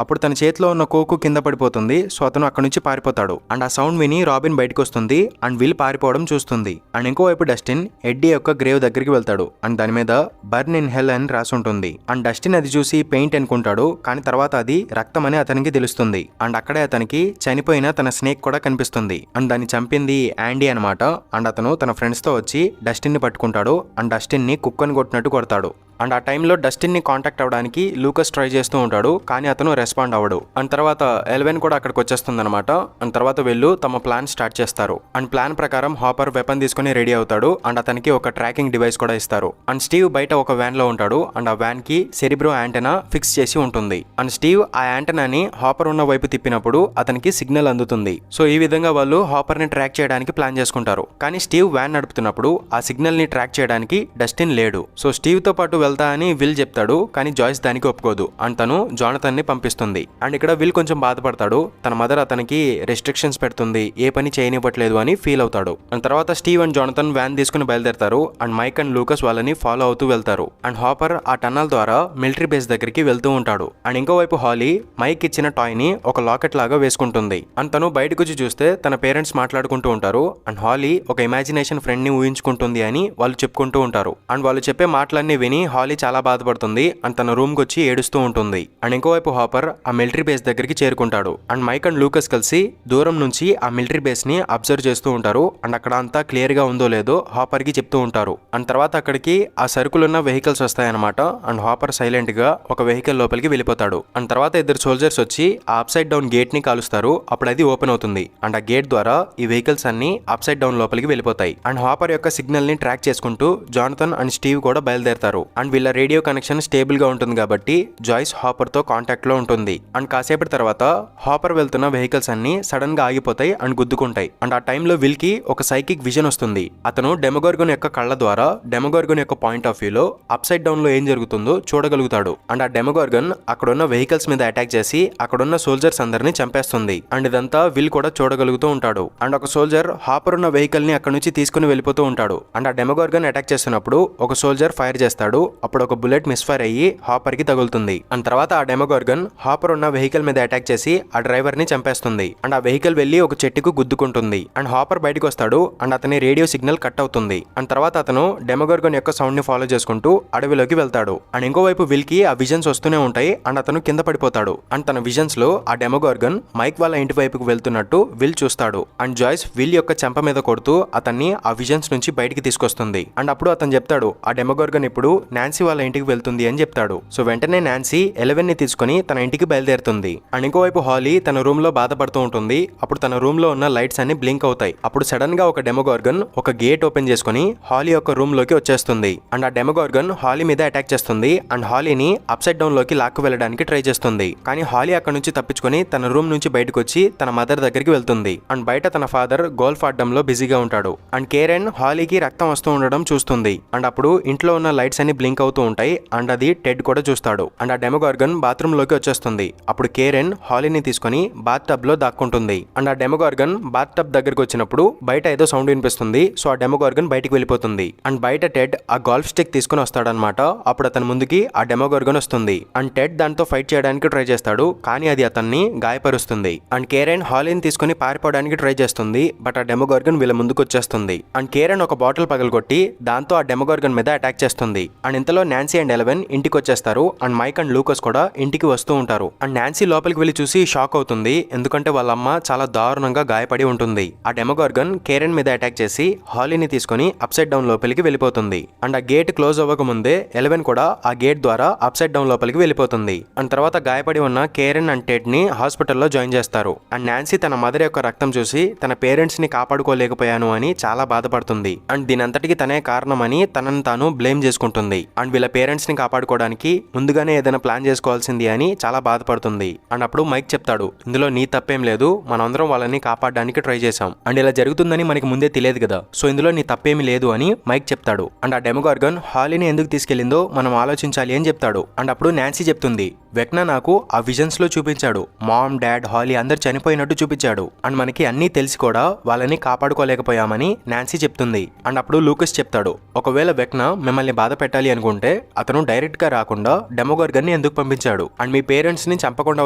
అప్పుడు తన చేతిలో ఉన్న కోకు కింద పడిపోతుంది. సో అతను అక్కడ నుంచి పారిపోతాడు. అండ్ ఆ సౌండ్ విని రాబిన్ బయటకు వస్తుంది. అండ్ విల్ పారిపోవడం చూస్తుంది. అండ్ ఇంకోవైపు డస్టిన్ ఎడ్డీ యొక్క గ్రేవ్ దగ్గరికి వెళ్తాడు. అండ్ దాని మీద బర్న్ ఇన్ హెల్ అని రాసి ఉంటుంది. అండ్ డస్టిన్ అది చూసి పెయింట్ అనుకుంటాడు. కానీ తర్వాత అది రక్తం అని అతనికి తెలుస్తుంది. అండ్ అక్కడే అతనికి చనిపోయిన తన స్నేక్ కూడా కనిపిస్తుంది. అండ్ దాన్ని చంపింది యాండీ అనమాట. అండ్ అతను తన ఫ్రెండ్స్ తో వచ్చి డస్టిన్ ని పట్టుకుంటాడు. అండ్ డస్టిన్ ని కుక్కని కొట్టినట్టు కొడతాడు. అండ్ ఆ టైంలో డస్టిన్ ని కాంటాక్ట్ అవ్వడానికి లూకస్ ట్రై చేస్తూ ఉంటాడు. కానీ అతను రెస్పాండ్ అవ్వడు. అండ్ తర్వాత ఎలెవెన్ కూడా అక్కడికి వచ్చేస్తుంది అనమాట. అండ్ తర్వాత వీళ్ళు తమ ప్లాన్ స్టార్ట్ చేస్తారు. అండ్ ప్లాన్ ప్రకారం హాపర్ వెపన్ తీసుకుని రెడీ అవుతాడు. అండ్ అతనికి ఒక ట్రాకింగ్ డివైస్ కూడా ఇస్తారు. అండ్ స్టీవ్ బయట ఒక వ్యాన్ లో ఉంటాడు. అండ్ ఆ వ్యాన్ కి సెరిబ్రో యాంటెనా ఫిక్స్ చేసి ఉంటుంది. అండ్ స్టీవ్ ఆ యాంటెనాని హాపర్ ఉన్న వైపు తిప్పినప్పుడు అతనికి సిగ్నల్ అందుతుంది. సో ఈ విధంగా వాళ్ళు హాపర్ ని ట్రాక్ చేయడానికి ప్లాన్ చేసుకుంటారు. కానీ స్టీవ్ వ్యాన్ నడుపుతున్నప్పుడు ఆ సిగ్నల్ ని ట్రాక్ చేయడానికి డస్టిన్ లేడు. సో స్టీవ్ తో పాటు వెళ్తా అని విల్ చెప్తాడు. కానీ జాయిస్ దానికి ఒప్పుకోదు. అండ్ తను జానథన్ ని పంపిస్తుంది. అండ్ ఇక్కడ విల్ కొంచెం బాధపడతాడు. తన మదర్ అతనికి రెస్ట్రిక్షన్స్ పెడుతుంది, ఏ పని చేయనివ్వట్లేదు అని ఫీల్ అవుతాడు. అండ్ తర్వాత స్టీవ్ అండ్ జానథన్ వ్యాన్ తీసుకుని బయలుదేరతారు. అండ్ మైక్ అండ్ లూకస్ వాళ్ళని ఫాలో అవుతూ వెళ్తారు. అండ్ హాపర్ ఆ టన్నల్ ద్వారా మిలిటరీ బేస్ దగ్గరికి వెళ్తూ ఉంటాడు. అండ్ ఇంకోవైపు హాలీ మైక్ ఇచ్చిన టాయ్ ని ఒక లాకెట్ లాగా వేసుకుంటుంది. అండ్ తను బయటకు వచ్చి చూస్తే తన పేరెంట్స్ మాట్లాడుకుంటూ ఉంటారు. అండ్ హాలీ ఒక ఇమాజినేషన్ ఫ్రెండ్ ని ఊహించుకుంటుంది అని వాళ్ళు చెప్పుకుంటూ ఉంటారు. అండ్ వాళ్ళు చెప్పే మాటలన్నీ విని హాలీ చాలా బాధపడుతుంది. అండ్ తన రూమ్ కి వచ్చి ఏడుస్తూ ఉంటుంది. అండ్ ఇంకోవైపు హాపర్ ఆ మిలిటరీ బేస్ దగ్గరికి చేరుకుంటాడు. అండ్ మైక్ అండ్ లూకస్ కలిసి దూరం నుంచి ఆ మిలిటరీ బేస్ ని అబ్జర్వ్ చేస్తూ ఉంటారు. అండ్ అక్కడ అంతా క్లియర్ గా ఉందో లేదో హాపర్ కి చెప్తూ ఉంటారు. అండ్ తర్వాత అక్కడికి ఆ సరుకులు ఉన్న వెహికల్స్ వస్తాయన్నమాట. అండ్ హాపర్ సైలెంట్ గా ఒక వెహికల్ లోపలికి వెళ్ళిపోతాడు. అండ్ తర్వాత ఇద్దరు సోల్జర్స్ వచ్చి ఆ అప్సైడ్ డౌన్ గేట్ ని కాలుస్తారు. అప్పుడు అది ఓపెన్ అవుతుంది. అండ్ ఆ గేట్ ద్వారా ఈ వెహికల్స్ అన్ని అప్సైడ్ డౌన్ లోపలికి వెళ్ళిపోతాయి. అండ్ హాపర్ యొక్క సిగ్నల్ ని ట్రాక్ చేసుకుంటూ జానథన్ అండ్ స్టీవ్ కూడా బయలుదేరతారు. అండ్ వీళ్ళ రేడియో కనెక్షన్ స్టేబుల్ గా ఉంటుంది కాబట్టి జాయిస్ హాపర్ తో కాంటాక్ట్ లో ఉంటుంది. అండ్ కాసేపటి తర్వాత హాపర్ వెళ్తున్న వెహికల్స్ అన్ని సడన్ గా ఆగిపోతాయి అండ్ గుద్దుకుంటాయి. అండ్ ఆ టైంలో విల్ కి ఒక సైకిక్ విజన్ వస్తుంది. అతను డెమోగోర్గన్ యొక్క కళ్ళ ద్వారా డెమోగోర్గన్ యొక్క పాయింట్ ఆఫ్ వ్యూలో అప్సైడ్ డౌన్ లో ఏం జరుగుతుందో చూడగలుగుతాడు. అండ్ ఆ డెమోగోర్గన్ అక్కడున్న వెహికల్స్ మీద అటాక్ చేసి అక్కడున్న సోల్జర్స్ అందరినీ చంపేస్తుంది. అండ్ ఇదంతా విల్ కూడా చూడగలుగుతూ ఉంటాడు. అండ్ ఒక సోల్జర్ హాపర్ ఉన్న వెహికల్ ని అక్కడ నుంచి తీసుకుని వెళ్ళిపోతూ ఉంటాడు. అండ్ ఆ డెమోగోర్గన్ అటాక్ చేస్తున్నప్పుడు ఒక సోల్జర్ ఫైర్ చేస్తాడు. అప్పుడు ఒక బుల్లెట్ మిస్ఫైర్ అయ్యి హాపర్ కి తగులుతుంది. అండ్ తర్వాత ఆ డెమోగోర్గన్ హాపర్ ఉన్న వెహికల్ మీద అటాక్ చేసి ఆ డ్రైవర్ ని చంపేస్తుంది. అండ్ ఆ వెహికల్ వెళ్లి ఒక చెట్టుకు గుద్దుకుంటుంది. అండ్ హాపర్ బయటకు వస్తాడు. అండ్ అతని రేడియో సిగ్నల్ కట్ అవుతుంది. అండ్ తర్వాత అతను డెమోగోర్గన్ యొక్క సౌండ్ ని ఫాలో చేసుకుంటూ అడవిలోకి వెళ్తాడు. అండ్ ఇంకోవైపు విల్ కి ఆ విజన్స్ వస్తూనే ఉంటాయి. అండ్ అతను కింద పడిపోతాడు. అండ్ తన విజన్స్ లో ఆ డెమోగోర్గన్ మైక్ వాళ్ళ ఇంటి వైపుకు వెళ్తున్నట్టు విల్ చూస్తాడు. అండ్ జాయిస్ విల్ యొక్క చెంప మీద కొడుతూ అతన్ని ఆ విజన్స్ నుంచి బయటికి తీసుకొస్తుంది. అండ్ అప్పుడు అతను చెప్తాడు ఆ డెమోగోర్గన్ ఇప్పుడు నాన్సీ వాళ్ళ ఇంటికి వెళ్తుంది అని చెప్తాడు. సో వెంటనే నాన్సీ ఎలెవెన్ ని తీసుకుని తన ఇంటికి బయలుదేరుతుంది. అండ్ ఇంకోవైపు హాలీ తన రూమ్ లో బాధపడుతూ ఉంటుంది. అప్పుడు తన రూమ్ లో ఉన్న లైట్స్ అన్ని బ్లింక్ అవుతాయి. అప్పుడు సడన్ గా ఒక డెమోగోర్గన్ ఒక గేట్ ఓపెన్ చేసుకుని హాలీ యొక్క రూమ్ లోకి వచ్చేస్తుంది. అండ్ ఆ డెమోగోర్గన్ హాలీ మీద అటాక్ చేస్తుంది. అండ్ హాలీని అప్సైడ్ డౌన్ లోకి లాక్కు వెళ్ళడానికి ట్రై చేస్తుంది. కానీ హాలీ అక్కడ నుంచి తప్పించుకొని తన రూమ్ నుంచి బయటకు వచ్చి తన మదర్ దగ్గరికి వెళ్తుంది. అండ్ బయట తన ఫాదర్ గోల్ఫ్ ఆడడంలో బిజీగా ఉంటాడు. అండ్ కేరెన్ హాలీకి రక్తం వస్తూ ఉండడం చూస్తుంది. అండ్ అప్పుడు ఇంట్లో ఉన్న లైట్స్ అన్ని బ్లింక్ అవుతూ ఉంటాయి. అండ్ అది టెడ్ కూడా చూస్తాడు. అండ్ ఆ డెమోగోర్గన్ బాత్రూమ్ లోకి వచ్చేస్తుంది. అప్పుడు కేరెన్ హాలీని తీసుకుని బాత్ టబ్ లో దాక్కుంటుంది. అండ్ ఆ డెమోగోర్గన్ బాత్ టబ్ దగ్గరకు వచ్చినప్పుడు బయట ఏదో సౌండ్ వినిపిస్తుంది. సో ఆ డెమోగోర్గన్ బయటికి వెళ్ళిపోతుంది. అండ్ బయట టెడ్ ఆ గోల్ఫ్ స్టిక్ తీసుకుని వస్తాడనమాట. అప్పుడు అతని ముందుకి ఆ డెమోగోర్గన్ వస్తుంది. అండ్ టెడ్ దాంతో ఫైట్ చేయడానికి ట్రై చేస్తాడు. కానీ అది అతన్ని గాయపరుస్తుంది. అండ్ కేరెన్ హాలీని తీసుకుని పారిపోవడానికి ట్రై చేస్తుంది. బట్ ఆ డెమోగోర్గన్ వీళ్ళ ముందుకు వచ్చేస్తుంది. అండ్ కేరెన్ ఒక బాటిల్ పగలగొట్టి దాంతో ఆ డెమోగోర్గన్ మీద అటాక్ చేస్తుంది. అండ్ ఇంతలో నాన్సీ అండ్ ఎలెవెన్ ఇంటికి వచ్చేస్తారు. అండ్ మైక్ అండ్ లూకస్ కూడా ఇంటికి వస్తూ ఉంటారు. అండ్ నాన్సీ లోపలికి వెళ్లి చూసి షాక్ అవుతుంది. ఎందుకంటే వాళ్ళ అమ్మ చాలా దారుణంగా గాయపడి ఉంటుంది. ఆ డెమోగోర్గన్ కేరెన్ మీద అటాక్ చేసి హాలీని తీసుకుని అప్సైడ్ డౌన్ లోపలికి వెళ్ళిపోతుంది. అండ్ ఆ గేట్ క్లోజ్ అవ్వక ముందే ఎలెవెన్ కూడా ఆ గేట్ ద్వారా అప్సైడ్ డౌన్ లోపలికి వెళ్ళిపోతుంది. అండ్ తర్వాత గాయపడి ఉన్న కేరెన్ అండ్ టెడ్ ని హాస్పిటల్లో జాయిన్ చేస్తారు. అండ్ నాన్సీ తన మదర్ యొక్క రక్తం చూసి తన పేరెంట్స్ ని కాపాడుకోలేకపోయాను అని చాలా బాధపడుతుంది. అండ్ దీనంతటికి తనే కారణమని తనను తాను బ్లేమ్ చేసుకుంటుంది. అండ్ వీళ్ళ పేరెంట్స్ ని కాపాడుకోవడానికి ముందుగానే ఏదైనా ప్లాన్ చేసుకోవాల్సింది అని చాలా బాధపడుతుంది. అండ్ అప్పుడు మైక్ చెప్తాడు, ఇందులో నీ తప్పేం లేదు, మనందరం వాళ్ళని కాపాడడానికి ట్రై చేశాం అండ్ ఇలా జరుగుతుందని మనకి ముందే తెలియదు కదా, సో ఇందులో నీ తప్పేమీ లేదు అని మైక్ చెప్తాడు. అండ్ ఆ డెమోగార్గన్ హాలీని ఎందుకు తీసుకెళ్లిందో మనం ఆలోచించాలి అని చెప్తాడు. అండ్ అప్పుడు నాన్సీ చెప్తుంది, వెక్నా నాకు ఆ విజన్స్ లో చూపించాడు, మామ్ డాడ్ హాలీ అందరు చనిపోయినట్టు చూపించాడు అండ్ మనకి అన్నీ తెలిసి కూడా వాళ్ళని కాపాడుకోలేకపోయామని నాన్సీ చెప్తుంది. అండ్ అప్పుడు లూకస్ చెప్తాడు, ఒకవేళ వెక్నా మిమ్మల్ని బాధ పెట్టాలి అనుకుంటే అతను డైరెక్ట్ గా రాకుండా డెమోగార్గన్ ని ఎందుకు పంపించాడు అండ్ మీ పేరెంట్స్ ని చంపకుండా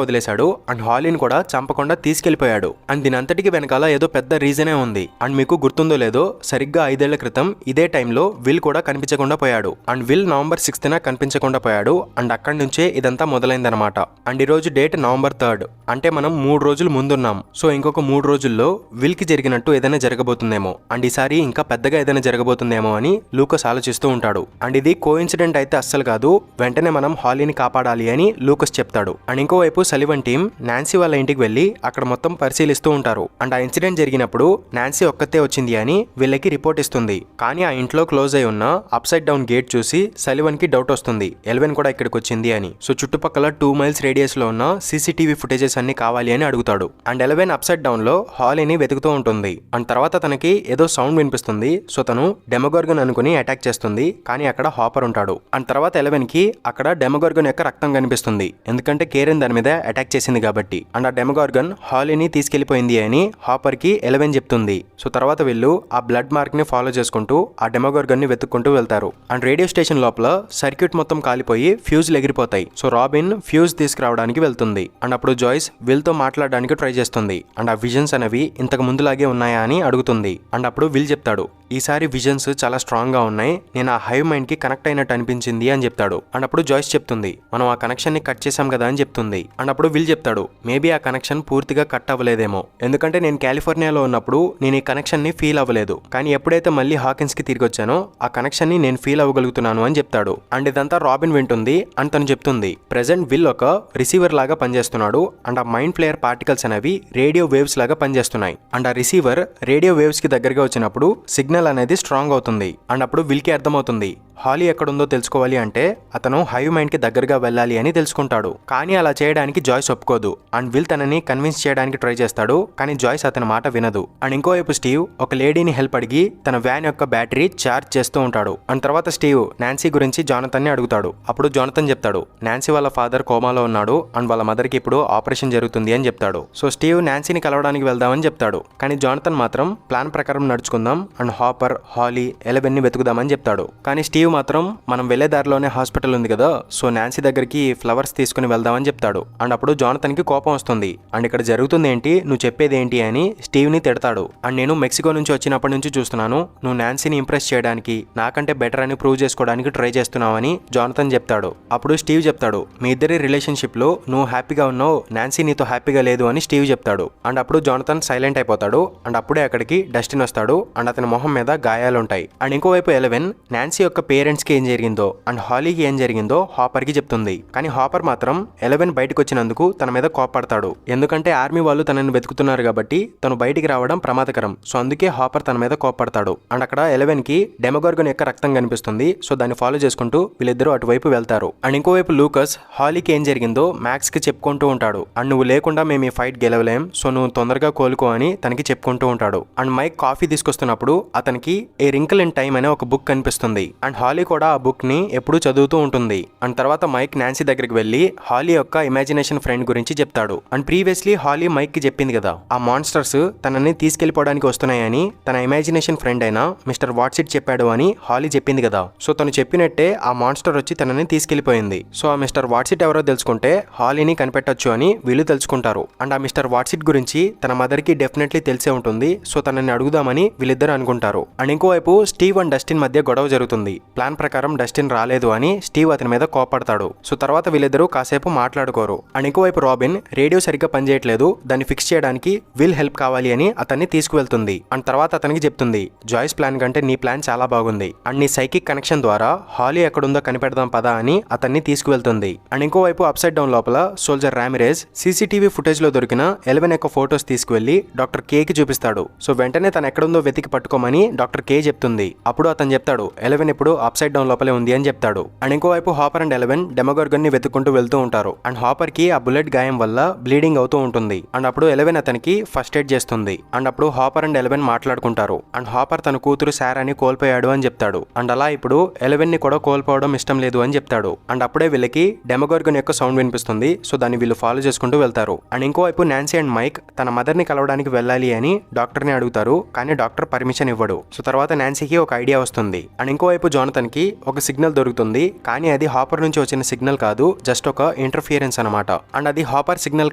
వదిలేశాడు అండ్ హాలీని కూడా చంపకుండా తీసుకెళ్లిపోయాడు అండ్ దీని అంతటికి వెనకాల ఏదో పెద్ద రీజనే ఉంది. అండ్ మీకు గుర్తుందో లేదో సరిగ్గా 5 ఏళ్ల క్రితం ఇదే టైంలో విల్ కూడా కనిపించకుండా పోయాడు అండ్ విల్ November 6th కనిపించకుండా పోయాడు అండ్ అక్కడి నుంచే ఇదంతా మొదలైందనమాట. అండ్ ఈ రోజు డేట్ November 3rd, అంటే మనం 3 రోజులు ముందున్నాం. సో ఇంకొక 3 రోజుల్లో విల్ కి జరిగినట్టు ఏదైనా జరగబోతుందేమో అండ్ ఈసారి ఇంకా పెద్దగా ఏదైనా జరగబోతుందేమో అని లూకస్ ఆలోచిస్తూ ఉంటాడు. అండ్ ఇది కోఇన్సిడెంట్ అయితే అస్సలు కాదు, వెంటనే మనం హాలీని కాపాడాలి అని లూకస్ చెప్తాడు. అండ్ ఇంకోవైపు సలివన్ టీం నాన్సీ వాళ్ళ ఇంటికి వెళ్లి అక్కడ మొత్తం పరిశీలిస్తూ ఉంటారు. అండ్ ఆ ఇన్సిడెంట్ జరిగినప్పుడు నాన్సీ ఒక్కతే వచ్చింది అని వీళ్ళకి రిపోర్ట్ ఇస్తుంది. కానీ ఆ ఇంట్లో క్లోజ్ అయి ఉన్న అప్సైడ్ డౌన్ గేట్ చూసి సలివన్ కి డౌట్ వస్తుంది, ఎలెవెన్ కూడా ఇక్కడికి వచ్చింది అని. సో చుట్టుపక్కల 2 miles రేడియస్ లో ఉన్న CCTV ఫుటేజెస్ అన్ని కావాలి అని అడుగుతాడు. అండ్ ఎలెవెన్ అప్సైడ్ డౌన్ లో హాలీని వెతుకుతూ ఉంటుంది. అండ్ తర్వాత తనకి ఏదో సౌండ్ వినిపిస్తుంది. సో తను డెమోగార్గన్ అనుకుని అటాక్ చేస్తుంది, కానీ అక్కడ హాపర్ ఉంటాడు. అండ్ తర్వాత ఎలెవెన్ కి అక్కడ డెమోగార్గన్ యొక్క రక్తం కనిపిస్తుంది, ఎందుకంటే కేరెన్ దాని మీద అటాక్ చేసింది కాబట్టి. అండ్ ఆ డెమోగార్గన్ హాలీని తీసుకెళ్లిపోయింది అని హాపర్ కి ఎలెవెన్ చెప్తుంది. సో తర్వాత వీళ్ళు ఆ బ్లడ్ మార్క్ ని ఫాలో చేసుకుంటూ ఆ డెమోగార్గన్ ని వెతుక్కుంటూ వెళ్తారు. అండ్ రేడియో స్టేషన్ లోపల సర్క్యూట్ మొత్తం కాలిపోయి ఫ్యూజ్లు ఎగిరిపోతాయి. సో రాబిన్ ఫ్యూజ్ తీసుకురావడానికి వెళ్తుంది. అండ్ అప్పుడు జాయ్స్ విల్ తో మాట్లాడడానికి ట్రై చేస్తుంది. అండ్ ఆ విజన్స్ అనేవి ఇంతకు ముందులాగే ఉన్నాయా అని అడుగుతుంది. అండ్ అప్పుడు విల్ చెప్తాడు, ఈసారి విజన్స్ చాలా స్ట్రాంగ్ గా ఉన్నాయి, నేను ఆ హైవ్ మైండ్ కి కనెక్ట్ అయినట్టు అనిపించింది అని చెప్తాడు. అండ్ అప్పుడు జాయ్స్ చెప్తుంది, మనం ఆ కనెక్షన్ ని కట్ చేసాం కదా అని చెప్తుంది. అండ్ అప్పుడు విల్ చెప్తాడు, మేబీ ఆ కనెక్షన్ పూర్తిగా కట్ అవ్వలేదేమో, ఎందుకంటే నేను కాలిఫోర్నియాలో ఉన్నప్పుడు నేను ఈ కనెక్షన్ ని ఫీల్ అవ్వలేదు, కానీ ఎప్పుడైతే మళ్ళీ హాకిన్స్ కి తిరిగి వచ్చానో ఆ కనెక్షన్ ని నేను ఫీల్ అవ్వగలుగుతున్నాను అని చెప్తాడు. అండ్ ఇదంతా రాబిన్ వింటుంది. అండ్ తను చెప్తుంది, ప్రెజెంట్ విల్ ఒక రిసీవర్ లాగా పనిచేస్తున్నాడు అండ్ ఆ మైండ్ ఫ్లేయర్ పార్టికల్స్ అనేవి రేడియో వేవ్స్ లాగా పనిచేస్తున్నాయి. అండ్ ఆ రిసీవర్ రేడియో వేవ్స్ కి దగ్గరగా వచ్చినప్పుడు సిగ్నల్ అనేది స్ట్రాంగ్ అవుతుంది. అండ్ అప్పుడు విల్ కి అర్థమవుతుంది, హాలీ ఎక్కడుందో తెలుసుకోవాలి అంటే అతను హైవ్ మైండ్ కి దగ్గరగా వెళ్ళాలి అని తెలుసుకుంటాడు. కానీ అలా చేయడానికి జాయ్స్ ఒప్పుకోదు. అండ్ విల్ తనని కన్విన్స్ చేయడానికి ట్రై చేస్తాడు, కానీ జాయ్స్ అతని మాట వినదు. అండ్ ఇంకోవైపు స్టీవ్ ఒక లేడీని హెల్ప్ అడిగి తన వ్యాన్ యొక్క బ్యాటరీ చార్జ్ చేస్తూ ఉంటాడు. అండ్ తర్వాత స్టీవ్ నాన్సీ గురించి జానథన్ ని అడుగుతాడు. అప్పుడు జానథన్ చెప్తాడు, నాన్సీ వాళ్ళ ఫాదర్ కోమాలో ఉన్నాడు అండ్ వాళ్ళ మదర్ కి ఇప్పుడు ఆపరేషన్ జరుగుతుంది అని చెప్తాడు. సో స్టీవ్ నాన్సీని కలవడానికి వెళ్దామని చెప్తాడు, కానీ జానథన్ మాత్రం ప్లాన్ ప్రకారం నడుచుకుందాం అండ్ హాపర్ హాలీ ఎలెవెన్ ని వెతుకుదామని చెప్తాడు. కానీ స్టీవ్ మాత్రం మనం వెళ్లే దారిలోనే హాస్పిటల్ ఉంది కదా, సో నాన్సీ దగ్గరికి ఫ్లవర్స్ తీసుకుని వెళ్దామని చెప్తాడు. అండ్ అప్పుడు జానథన్ కి కోపం వస్తుంది. అండ్ ఇక్కడ జరుగుతుంది ఏంటి, నువ్వు చెప్పేది ఏంటి అని స్టీవ్ ని తిడతాడు. అండ్ నేను మెక్సికో నుంచి వచ్చినప్పటి నుంచి చూస్తున్నాను, నువ్వు నాన్సీని ఇంప్రెస్ చేయడానికి నాకంటే బెటర్ అని ప్రూవ్ చేసుకోవడానికి ట్రై చేస్తున్నావని జానథన్ చెప్తాడు. అప్పుడు స్టీవ్ చెప్తాడు, మీ ఇద్దరి రిలేషన్షిప్ లో నువ్వు హ్యాపీగా ఉన్నావు, నాన్సీ నీతో హ్యాపీగా లేదు అని స్టీవ్ చెప్తాడు. అండ్ అప్పుడు జానథన్ సైలెంట్ అయిపోతాడు. అండ్ అప్పుడే అక్కడికి డస్టిన్ వస్తాడు. అండ్ అతని మొహం మీద గాయాలుంటాయి. అండ్ ఇంకోవైపు ఎలెవెన్ నాన్సీ యొక్క పేరెంట్స్ కి ఏం జరిగిందో అండ్ హాలీకి ఏం జరిగిందో హాపర్ కి చెప్తుంది. కానీ హాపర్ మాత్రం ఎలెవెన్ బయటకు వచ్చినందుకు తన మీద కోపడతాడు, ఎందుకంటే ఆర్మీ వాళ్ళు తనని వెతుకుతున్నారు కాబట్టి తను బయటికి రావడం ప్రమాదకరం. సో అందుకే హాపర్ తన మీద కోపడతాడు. అండ్ అక్కడ ఎలెవెన్ కి డెమోగార్గన్ యొక్క రక్తం కనిపిస్తుంది. సో దాన్ని ఫాలో చేసుకుంటూ వీళ్ళిద్దరూ అటువైపు వెళ్తారు. అండ్ ఇంకోవైపు లూకస్ హాలీకి ఏం జరిగిందో మ్యాక్స్ కి చెప్పుకుంటూ ఉంటాడు. అండ్ నువ్వు లేకుండా మేము ఈ ఫైట్ గెలవలేం, సో నువ్వు తొందరగా కోలుకో అని తనకి చెప్పుకుంటూ ఉంటాడు. అండ్ మైక్ కాఫీ తీసుకొస్తున్నప్పుడు అతనికి ఏ రింకిల్ ఇన్ టైమ్ అనే ఒక బుక్ కనిపిస్తుంది. అండ్ హాలీ కూడా ఆ బుక్ ని ఎప్పుడూ చదువుతూ ఉంటుంది. అండ్ తర్వాత మైక్ నాన్సీ దగ్గరికి వెళ్లి హాలీ యొక్క ఇమాజినేషన్ ఫ్రెండ్ గురించి చెప్తాడు. అండ్ ప్రీవియస్లీ హాలీ మైక్ కి చెప్పింది కదా, ఆ మాన్స్టర్స్ తనని తీసుకెళ్లిపోవడానికి వస్తున్నాయని తన ఇమాజినేషన్ ఫ్రెండ్ అయిన మిస్టర్ వాట్సిట్ చెప్పాడు అని హాలీ చెప్పింది కదా. సో తను చెప్పినట్టే ఆ మాన్స్టర్ వచ్చి తనని తీసుకెళ్లిపోయింది. సో ఆ మిస్టర్ వాట్సిట్ ఎవరో తెలుసుకుంటే హాలీని కనిపెట్టొచ్చు అని వీళ్ళు తెలుసుకుంటారు. అండ్ ఆ మిస్టర్ వాట్సిట్ గురించి తన మదర్ కి డెఫినెట్లీ తెలిసే ఉంటుంది. సో తనని అడుగుదామని వీళ్ళిద్దరు అనుకుంటారు. అండ్ ఇంకోవైపు స్టీవ్ అండ్ డస్టిన్ మధ్య గొడవ జరుగుతుంది. ప్లాన్ ప్రకారం డస్టిన్ రాలేదు అని స్టీవ్ అతని మీద కోపడతాడు. సో తర్వాత వీళ్ళిద్దరూ కాసేపు మాట్లాడుకోరు. అండ్ ఇంకోవైపు రాబిన్ రేడియో సరిగ్గా పనిచేయట్లేదు, దాన్ని ఫిక్స్ చేయడానికి విల్ హెల్ప్ కావాలి అని అతన్ని తీసుకువెళ్తుంది. అండ్ తర్వాత అతనికి చెప్తుంది, జాయ్స్ ప్లాన్ కంటే నీ ప్లాన్ చాలా బాగుంది అండ్ నీ సైకిక్ కనెక్షన్ ద్వారా హాలీ ఎక్కడుందో కనిపెడదాం పదా అని అతన్ని తీసుకువెళ్తుంది. అండ్ ఇంకోవైపు అప్సైడ్ డౌన్ లోపల సోల్జర్ రామిరేజ్ CCTV ఫుటేజ్ లో దొరికిన ఎలెవెన్ యొక్క ఫోటోస్ తీసుకువెళ్లి డాక్టర్ కే కి చూపిస్తాడు. సో వెంటనే తను ఎక్కడుందో వెతికి పట్టుకోమని డాక్టర్ కే చెప్తుంది. అప్పుడు అతను చెప్తాడు, ఎలెవెన్ ఇప్పుడు అప్సైడ్ డౌన్ లోపలే ఉంది అని చెప్తాడు. అండ్ ఇంకోవైపు హాపర్ అండ్ 11 డెమోగార్గన్ ని వెతుక్కుంటూ వెళ్తూ ఉంటారు. అండ్ హాపర్ కి ఆ బుల్లెట్ గాయం వల్ల బ్లీడింగ్ అవుతూ ఉంటుంది. అండ్ అప్పుడు 11 అతనికి ఫస్ట్ ఎయిడ్ చేస్తుంది. అండ్ అప్పుడు హాపర్ అండ్ 11 మాట్లాడుకుంటారు. అండ్ హాపర్ తన కూతురు శారాని కోల్పోయాడు అని చెప్తాడు. అండ్ అలా ఇప్పుడు 11 ని కూడా కోల్పోవడం ఇష్టం లేదు అని చెప్తాడు. అండ్ అప్పుడే వీళ్ళకి డెమోగార్గన్ యొక్క సౌండ్ వినిపిస్తుంది. సో దాన్ని వీళ్ళు ఫాలో చేసుకుంటూ వెళ్తారు. అండ్ ఇంకోవైపు నాన్సీ అండ్ మైక్ తన మదర్ ని కలవడానికి వెళ్ళాలి అని డాక్టర్ ని అడుగుతారు. కానీ డాక్టర్ పర్మిషన్ ఇవ్వడు. సో తర్వాత నాన్సీకి ఒక ఐడియా వస్తుంది. అండ్ ఇంకోవైపు జోనథన్ కి ఒక సిగ్నల్ దొరుకుతుంది. కానీ అది హాపర్ నుంచి వచ్చిన సిగ్నల్ కాదు, జస్ట్ ఒక ఇంటర్ఫియరెన్స్ అనమాట. అండ్ అది హాపర్ సిగ్నల్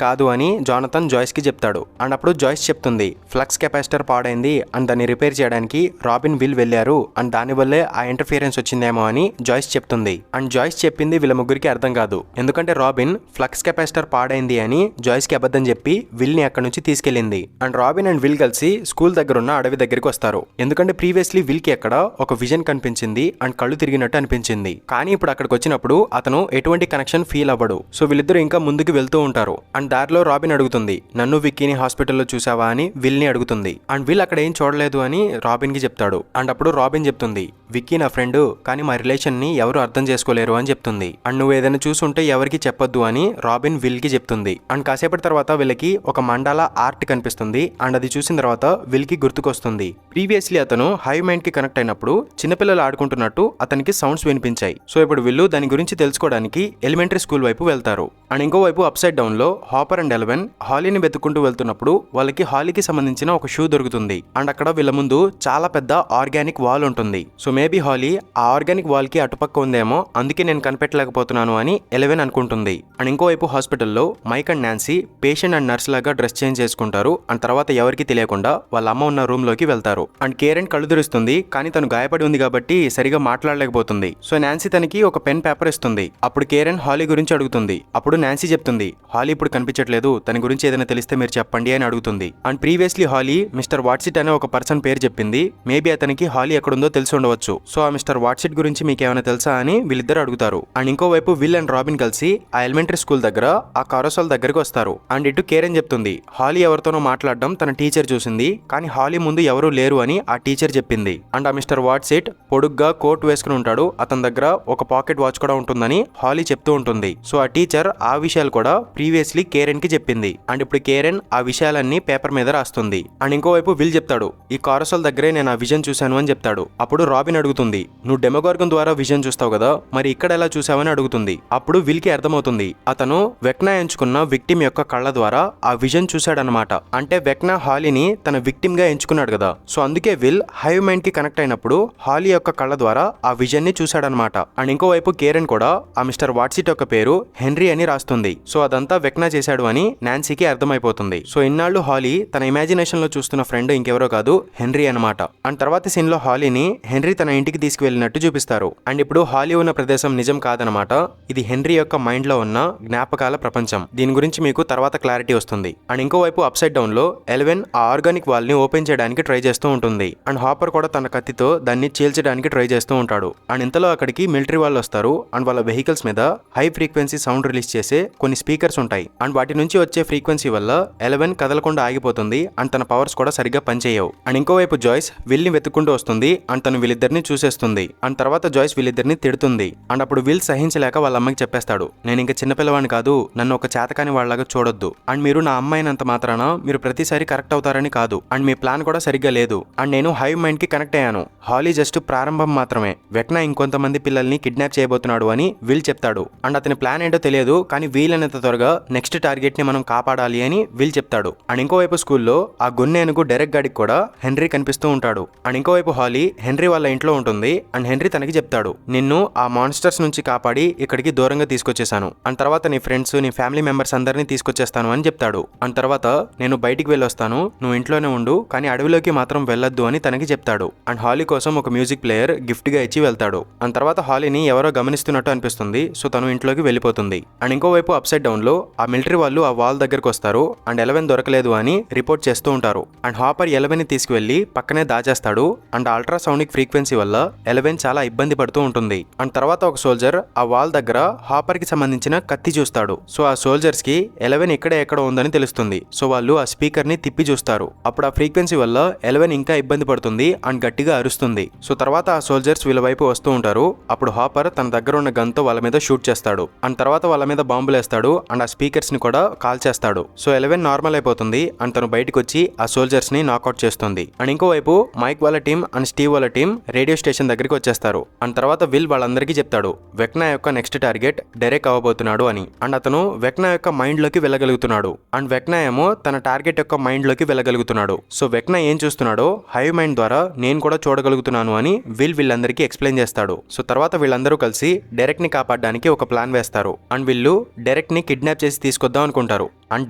కాదు అని జోనథన్ జాయ్స్ కి చెప్తాడు. అండ్ అప్పుడు జాయ్స్ చెప్తుంది ఫ్లక్స్ కెపాసిటర్ పాడైంది అండ్ దాన్ని రిపేర్ చేయడానికి రాబిన్ విల్ వెళ్ళారు అండ్ దానివల్లే ఆ ఇంటర్ఫియరెన్స్ వచ్చిందేమో అని జాయ్స్ చెప్తుంది. అండ్ జాయ్స్ చెప్పింది వీళ్ళ ముగ్గురికి అర్థం కాదు. ఎందుకంటే రాబిన్ ఫ్లక్స్ కెపాసిటర్ పాడైంది అని జాయ్స్ కి అబద్ధం చెప్పి విల్ ని అక్కడ నుంచి తీసుకెళ్లింది. అండ్ రాబిన్ అండ్ విల్ కలిసి స్కూల్ దగ్గర ఉన్న అడవి దగ్గరికి వస్తారు. ఎందుకంటే ప్రీవియస్లీ విల్ కి అక్కడ ఒక విజన్ కనిపించింది అండ్ కళ్ళు తిరిగినట్టు అనిపించింది. కానీ ఇప్పుడు అక్కడికి వచ్చినప్పుడు అతను ఎటువంటి కనెక్షన్ ఫీల్ అవ్వడు. సో వీళ్ళిద్దరూ ఇంకా ముందుకు వెళ్తూ ఉంటారు. అండ్ దారిలో రాబిన్ అడుగుతుంది నన్ను విక్కీని హాస్పిటల్లో చూసావా అని విల్ ని అడుగుతుంది. అండ్ విల్ అక్కడ ఏం చూడలేదు అని రాబిన్ కి చెప్తాడు. అండ్ అప్పుడు రాబిన్ చెప్తుంది విక్కీ నా ఫ్రెండ్, కానీ మా రిలేషన్ ని ఎవరు అర్థం చేసుకోలేరు అని చెప్తుంది. అండ్ నువ్వు ఏదైనా చూసుంటే ఎవరికి చెప్పొద్దు అని రాబిన్ విల్ కి చెప్తుంది. అండ్ కాసేపటి తర్వాత వీళ్ళకి ఒక మండాలా ఆర్ట్ కనిపిస్తుంది. అండ్ అది చూసిన తర్వాత విల్ కి గుర్తుకొస్తుంది ప్రీవియస్లీ అతను హైవ్ మైండ్ కి కనెక్ట్ అయినప్పుడు చిన్నపిల్లలు ఆడుకుంటున్నట్టు అతనికి సౌండ్స్ వినిపించాయి. సో ఇప్పుడు వీళ్ళు దాని గురించి తెలుసుకోవడానికి ఎలిమెంటరీ స్కూల్ వైపు వెళ్తారు. అండ్ ఇంకోవైపు అప్ సైడ్ డౌన్ లో హాపర్ అండ్ 11 హాలీని వెతుక్కుంటూ వెళ్తున్నప్పుడు వాళ్ళకి హాలీకి సంబంధించిన ఒక షూ దొరుకుతుంది. అండ్ అక్కడ వీళ్ళ ముందు చాలా పెద్ద ఆర్గానిక్ వాల్ ఉంటుంది. సో మేబీ హాలీ ఆ ఆర్గానిక్ వాల్ కి అటుపక్క ఉందేమో, అందుకే నేను కనిపెట్టలేకపోతున్నాను అని 11 అనుకుంటుంది. అండ్ ఇంకోవైపు హాస్పిటల్లో Mike and Nancy patient and nurse లాగా డ్రెస్ చేంజ్ చేసుకుంటారు. అండ్ తర్వాత ఎవరికి తెలియకుండా వాళ్ళ అమ్మ ఉన్న రూమ్ లోకి వెళ్తారు. అండ్ కేరెన్ కళ్ళు తెరుస్తుంది. కానీ తను గాయపడి ఉంది కాబట్టి సరిగా మాట్లాడలేకపోతుంది. సో నాన్సీ తనకి ఒక పెన్ పేపర్ ఇస్తుంది. అప్పుడు కేరెన్ హాలీ గురించి అడుగుతుంది. అప్పుడు నాన్సీ చెప్తుంది హాలీ ఇప్పుడు కనిపించట్లేదు, తన గురించి ఏదైనా తెలిస్తే మీరు చెప్పండి అని అడుగుతుంది. అండ్ ప్రీవియస్లీ హాలీ మిస్టర్ వాట్సిట్ అనే ఒక పర్సన్ పేరు చెప్పింది. మేబీ అతనికి హాలీ ఎక్కడుందో తెలిసి ఉండవచ్చు. సో ఆ మిస్టర్ వాట్సిట్ గురించి మీకు ఏమైనా తెలుసా అని వీళ్ళిద్దరు అడుగుతారు. అండ్ ఇంకోవైపు విల్ అండ్ రాబిన్ కలిసి ఆ ఎలిమెంటరీ స్కూల్ దగ్గర ఆ కారోసాల్ దగ్గరకు వస్తారు. అండ్ ఇటు కేరెన్ చెప్తుంది హాలీ ఎవరితోనో మాట్లాడడం తన టీచర్ చూసింది, కానీ హాలీ ముందు ఎవరూ లేరు అని ఆ టీచర్ చెప్పింది. అండ్ ఆ మిస్టర్ వాట్సిట్ పొడుగ్గా కోట్ వేసుకుని ఉంటాడు, అతని దగ్గర ఒక పాకెట్ వాచ్ కూడా ఉంటుందని హాలీ చెప్తూ ఉంటుంది. సో ఆ టీచర్ ఆ విషయాలు కూడా ప్రీవియస్లీ కేరెన్ కి చెప్పింది. అండ్ ఇప్పుడు కేరెన్ ఆ విషయాలన్నీ పేపర్ మీద రాస్తుంది. అండ్ ఇంకోవైపు విల్ చెప్తాడు ఈ కారోసాల్ దగ్గరే నేను ఆ విజన్ చూశాను అని చెప్తాడు. అప్పుడు రాబిన్ అడుగుతుంది నువ్వు డెమోగార్గన్ ద్వారా విజన్ చూస్తావు కదా, మరి ఇక్కడ ఎలా చూసావని అడుగుతుంది. అప్పుడు విల్ కి అర్థమవుతుంది అతను వెక్నా ఎంచుకున్న విక్టిమ్ యొక్క కళ్ళ ద్వారా ఆ విజన్ చూశాడనమాట. అంటే వెక్నా హాలీని తన విక్టిమ్ గా ఎంచుకున్నాడు కదా. సో అందుకే విల్ హైవ్ మైండ్ కి కనెక్ట్ అయినప్పుడు హాలీ యొక్క కళ్ళ ద్వారా ఆ విజన్ ని చూశాడనమాట. అండ్ ఇంకోవైపు కేరెన్ కూడా ఆ మిస్టర్ వాట్సిట్ యొక్క పేరు హెన్రీ అని రాస్తుంది. సో అదంతా వెక్నా చేశాడు అని నాన్సీకి అర్థమైపోతుంది. సో ఇన్నాళ్ళు హాలీ తన ఇమాజినేషన్ లో చూస్తున్న ఫ్రెండ్ ఇంకెవరో కాదు హెన్రీ అనమాట. అండ్ తర్వాత సీన్ లో హాలీని హెన్రీ తన ఇంటికి తీసుకువెళ్ళినట్టు చూపిస్తారు. అండ్ ఇప్పుడు హాలీ ఉన్న ప్రదేశం నిజం కాదనమాట, ఇది హెన్రీ యొక్క మైండ్ లో ఉన్న జ్ఞాపకాల ప్రపంచం. దీని గురించి మీకు తర్వాత క్లారిటీ వస్తుంది. అండ్ ఇంకోవైపు అప్ సైడ్ డౌన్ లో 11 ఆ ఆర్గానిక్ వాల్ ని ఓపెన్ చేయడానికి ట్రై చేస్తూ ఉంటుంది. అండ్ హాపర్ కూడా తన కత్తితో దాన్ని చీల్చడానికి ట్రై చేస్తూ ఉంటాడు. అండ్ ఇంతలో అక్కడికి మిలిటరీ వాళ్ళు వస్తారు. అండ్ వాళ్ళ వెహికల్స్ మీద హై ఫ్రీక్వెన్సీ సౌండ్ రిలీజ్ చేసే కొన్ని స్పీకర్స్ ఉంటాయి. అండ్ వాటి నుంచి వచ్చే ఫ్రీక్వెన్సీ వల్ల 11 కదలకుండా ఆగిపోతుంది. అండ్ తన పవర్స్ కూడా సరిగ్గా పనిచేయవు. అండ్ ఇంకోవైపు జాయ్స్ విల్ ని వెతుక్కుంటూ వస్తుంది. అండ్ తను వీళ్ళిద్దరిని చూసేస్తుంది. అండ్ తర్వాత జాయ్స్ వీళ్ళిద్దరిని తిడుతుంది. అండ్ అప్పుడు విల్ సహించలేక వాళ్ళ అమ్మకి చెప్పేస్తాడు నేను ఇంకా చిన్నపిల్లవాడిని కాదు, నన్ను ఒక చేతకాని వాళ్ళగా చూడొద్దు. అండ్ మీరు నా అమ్మాయినంత మాత్రాన మీరు ప్రతిసారి కరెక్ట్ అవుతారని కాదు. అండ్ మీ ప్లాన్ కూడా సరిగ్గా లేదు. అండ్ నేను హైవ్ మైండ్ కి కనెక్ట్ అయ్యాను. హాలీ జస్ట్ ప్రారంభం మాత్రమే. వెక్నా ఇంకొంతమంది పిల్లల్ని కిడ్నాప్ చేయబోతున్నాడు అని విల్ చెప్తాడు. అండ్ అతని ప్లాన్ ఏంటో తెలియదు, కానీ వీలైనంత త్వరగా నెక్స్ట్ టార్గెట్ ని మనం కాపాడాలి అని విల్ చెప్తాడు. అండ్ ఇంకోవైపు స్కూల్లో ఆ గున్నేనుగు డెరెక్ గాడికి కూడా హెన్రీ కనిపిస్తూ ఉంటాడు. అండ్ ఇంకోవైపు హాలీ హెన్రీ వాళ్ళ ఇంట్లో ఉంటుంది. అండ్ హెన్రీ తనకి చెప్తాడు నిన్ను ఆ మాన్స్టర్స్ నుంచి కాపాడి ఇక్కడికి దూరంగా తీసుకొచ్చేసాను. అండ్ తర్వాత నీ ఫ్రెండ్స్ నీ ఫ్యామిలీ మెంబర్స్ అందరినీ తీసుకొచ్చేస్తాను అని చెప్తాడు. అండ్ తర్వాత నేను బయటికి వెళ్ళొస్తాను, నువ్వు ఇంట్లోనే ఉండు, కానీ అడవిలోకి మాత్రం వెళ్ళొద్దు అని తనకి చెప్తాడు. అండ్ హాలీ కోసం ఒక మ్యూజిక్ ప్లేయర్ గిఫ్ట్ గా ఇచ్చి వెళ్తాడు. అండ్ తర్వాత హాలీని ఎవరో గమనిస్తున్నట్టు అనిపిస్తుంది. సో తను ఇంట్లోకి వెళ్ళిపోతుంది. అండ్ ఇంకోవైపు అప్ సైడ్ డౌన్ లో ఆ మిలిటరీ వాళ్ళు ఆ వాల్ దగ్గరకు వస్తారు. అండ్ 11 దొరకలేదు అని రిపోర్ట్ చేస్తూ ఉంటారు. అండ్ హాపర్ 11 ని తీసుకువెళ్లి పక్కనే దాచేస్తాడు. అండ్ అల్ట్రాసౌనిక్ ఫ్రీక్వెన్సీ వల్ల 11 చాలా ఇబ్బంది పడుతూ ఉంటుంది. అండ్ తర్వాత ఒక సోల్జర్ ఆ వాల్ దగ్గర హాపర్ కి సంబంధించిన కత్తి చూస్తాడు. సో ఆ సోల్జర్స్ కి 11 ఇక్కడే ఎక్కడ ఉందని తెలుస్తుంది. సో వాళ్ళు ఆ స్పీకర్ ని తిప్పి చూస్తారు. అప్పుడు ఆ ఫ్రీక్వెన్సీ వల్ల 11 ఇంకా ఇబ్బంది పడుతుంది అండ్ గట్టిగా అరుస్తుంది. సో తర్వాత ఆ సోల్జర్స్ వీళ్ళ వైపు వైపు వస్తూ ఉంటారు. అప్పుడు హాపర్ తన దగ్గర ఉన్న గన్తో వాళ్ళ మీద షూట్ చేస్తాడు. అండ్ తర్వాత వాళ్ళ మీద బాంబులు వేస్తాడు అండ్ ఆ స్పీకర్స్ ని కూడా కాల్ చేస్తాడు. సో 11 నార్మల్ అయిపోతుంది అండ్ తను బయటకు వచ్చి ఆ సోల్జర్స్ ని నాకౌట్ చేస్తుంది. అండ్ ఇంకోవైపు మైక్ వాళ్ళ టీం అండ్ స్టీవ్ వాళ్ళ టీం రేడియో స్టేషన్ దగ్గరికి వచ్చేస్తారు. అండ్ తర్వాత విల్ వాళ్ళందరికీ చెప్తాడు వెక్నా యొక్క నెక్స్ట్ టార్గెట్ డెరెక్ అవ్వబోతున్నాడు అని. అండ్ అతను వెక్నా యొక్క మైండ్ లోకి వెళ్ళగలుగుతున్నాడు అండ్ వెక్నా ఏమో తన టార్గెట్ యొక్క మైండ్ లోకి వెళ్ళగలుగుతున్నాడు. సో వెక్నా ఏం చూస్తున్నాడో హైవ్ మైండ్ ద్వారా నేను కూడా చూడగలుగుతున్నాను అని వీళ్ళందరికీ ఎక్స్ప్లెయిన్ చేస్తాడు. సో తర్వాత వీళ్ళందరూ కలిసి డెరెక్ ని కాపాడడానికి ఒక ప్లాన్ వేస్తారు అండ్ వీళ్ళు డెరెక్ ని కిడ్నాప్ చేసి తీసుకొద్దాం అనుకుంటారు. అండ్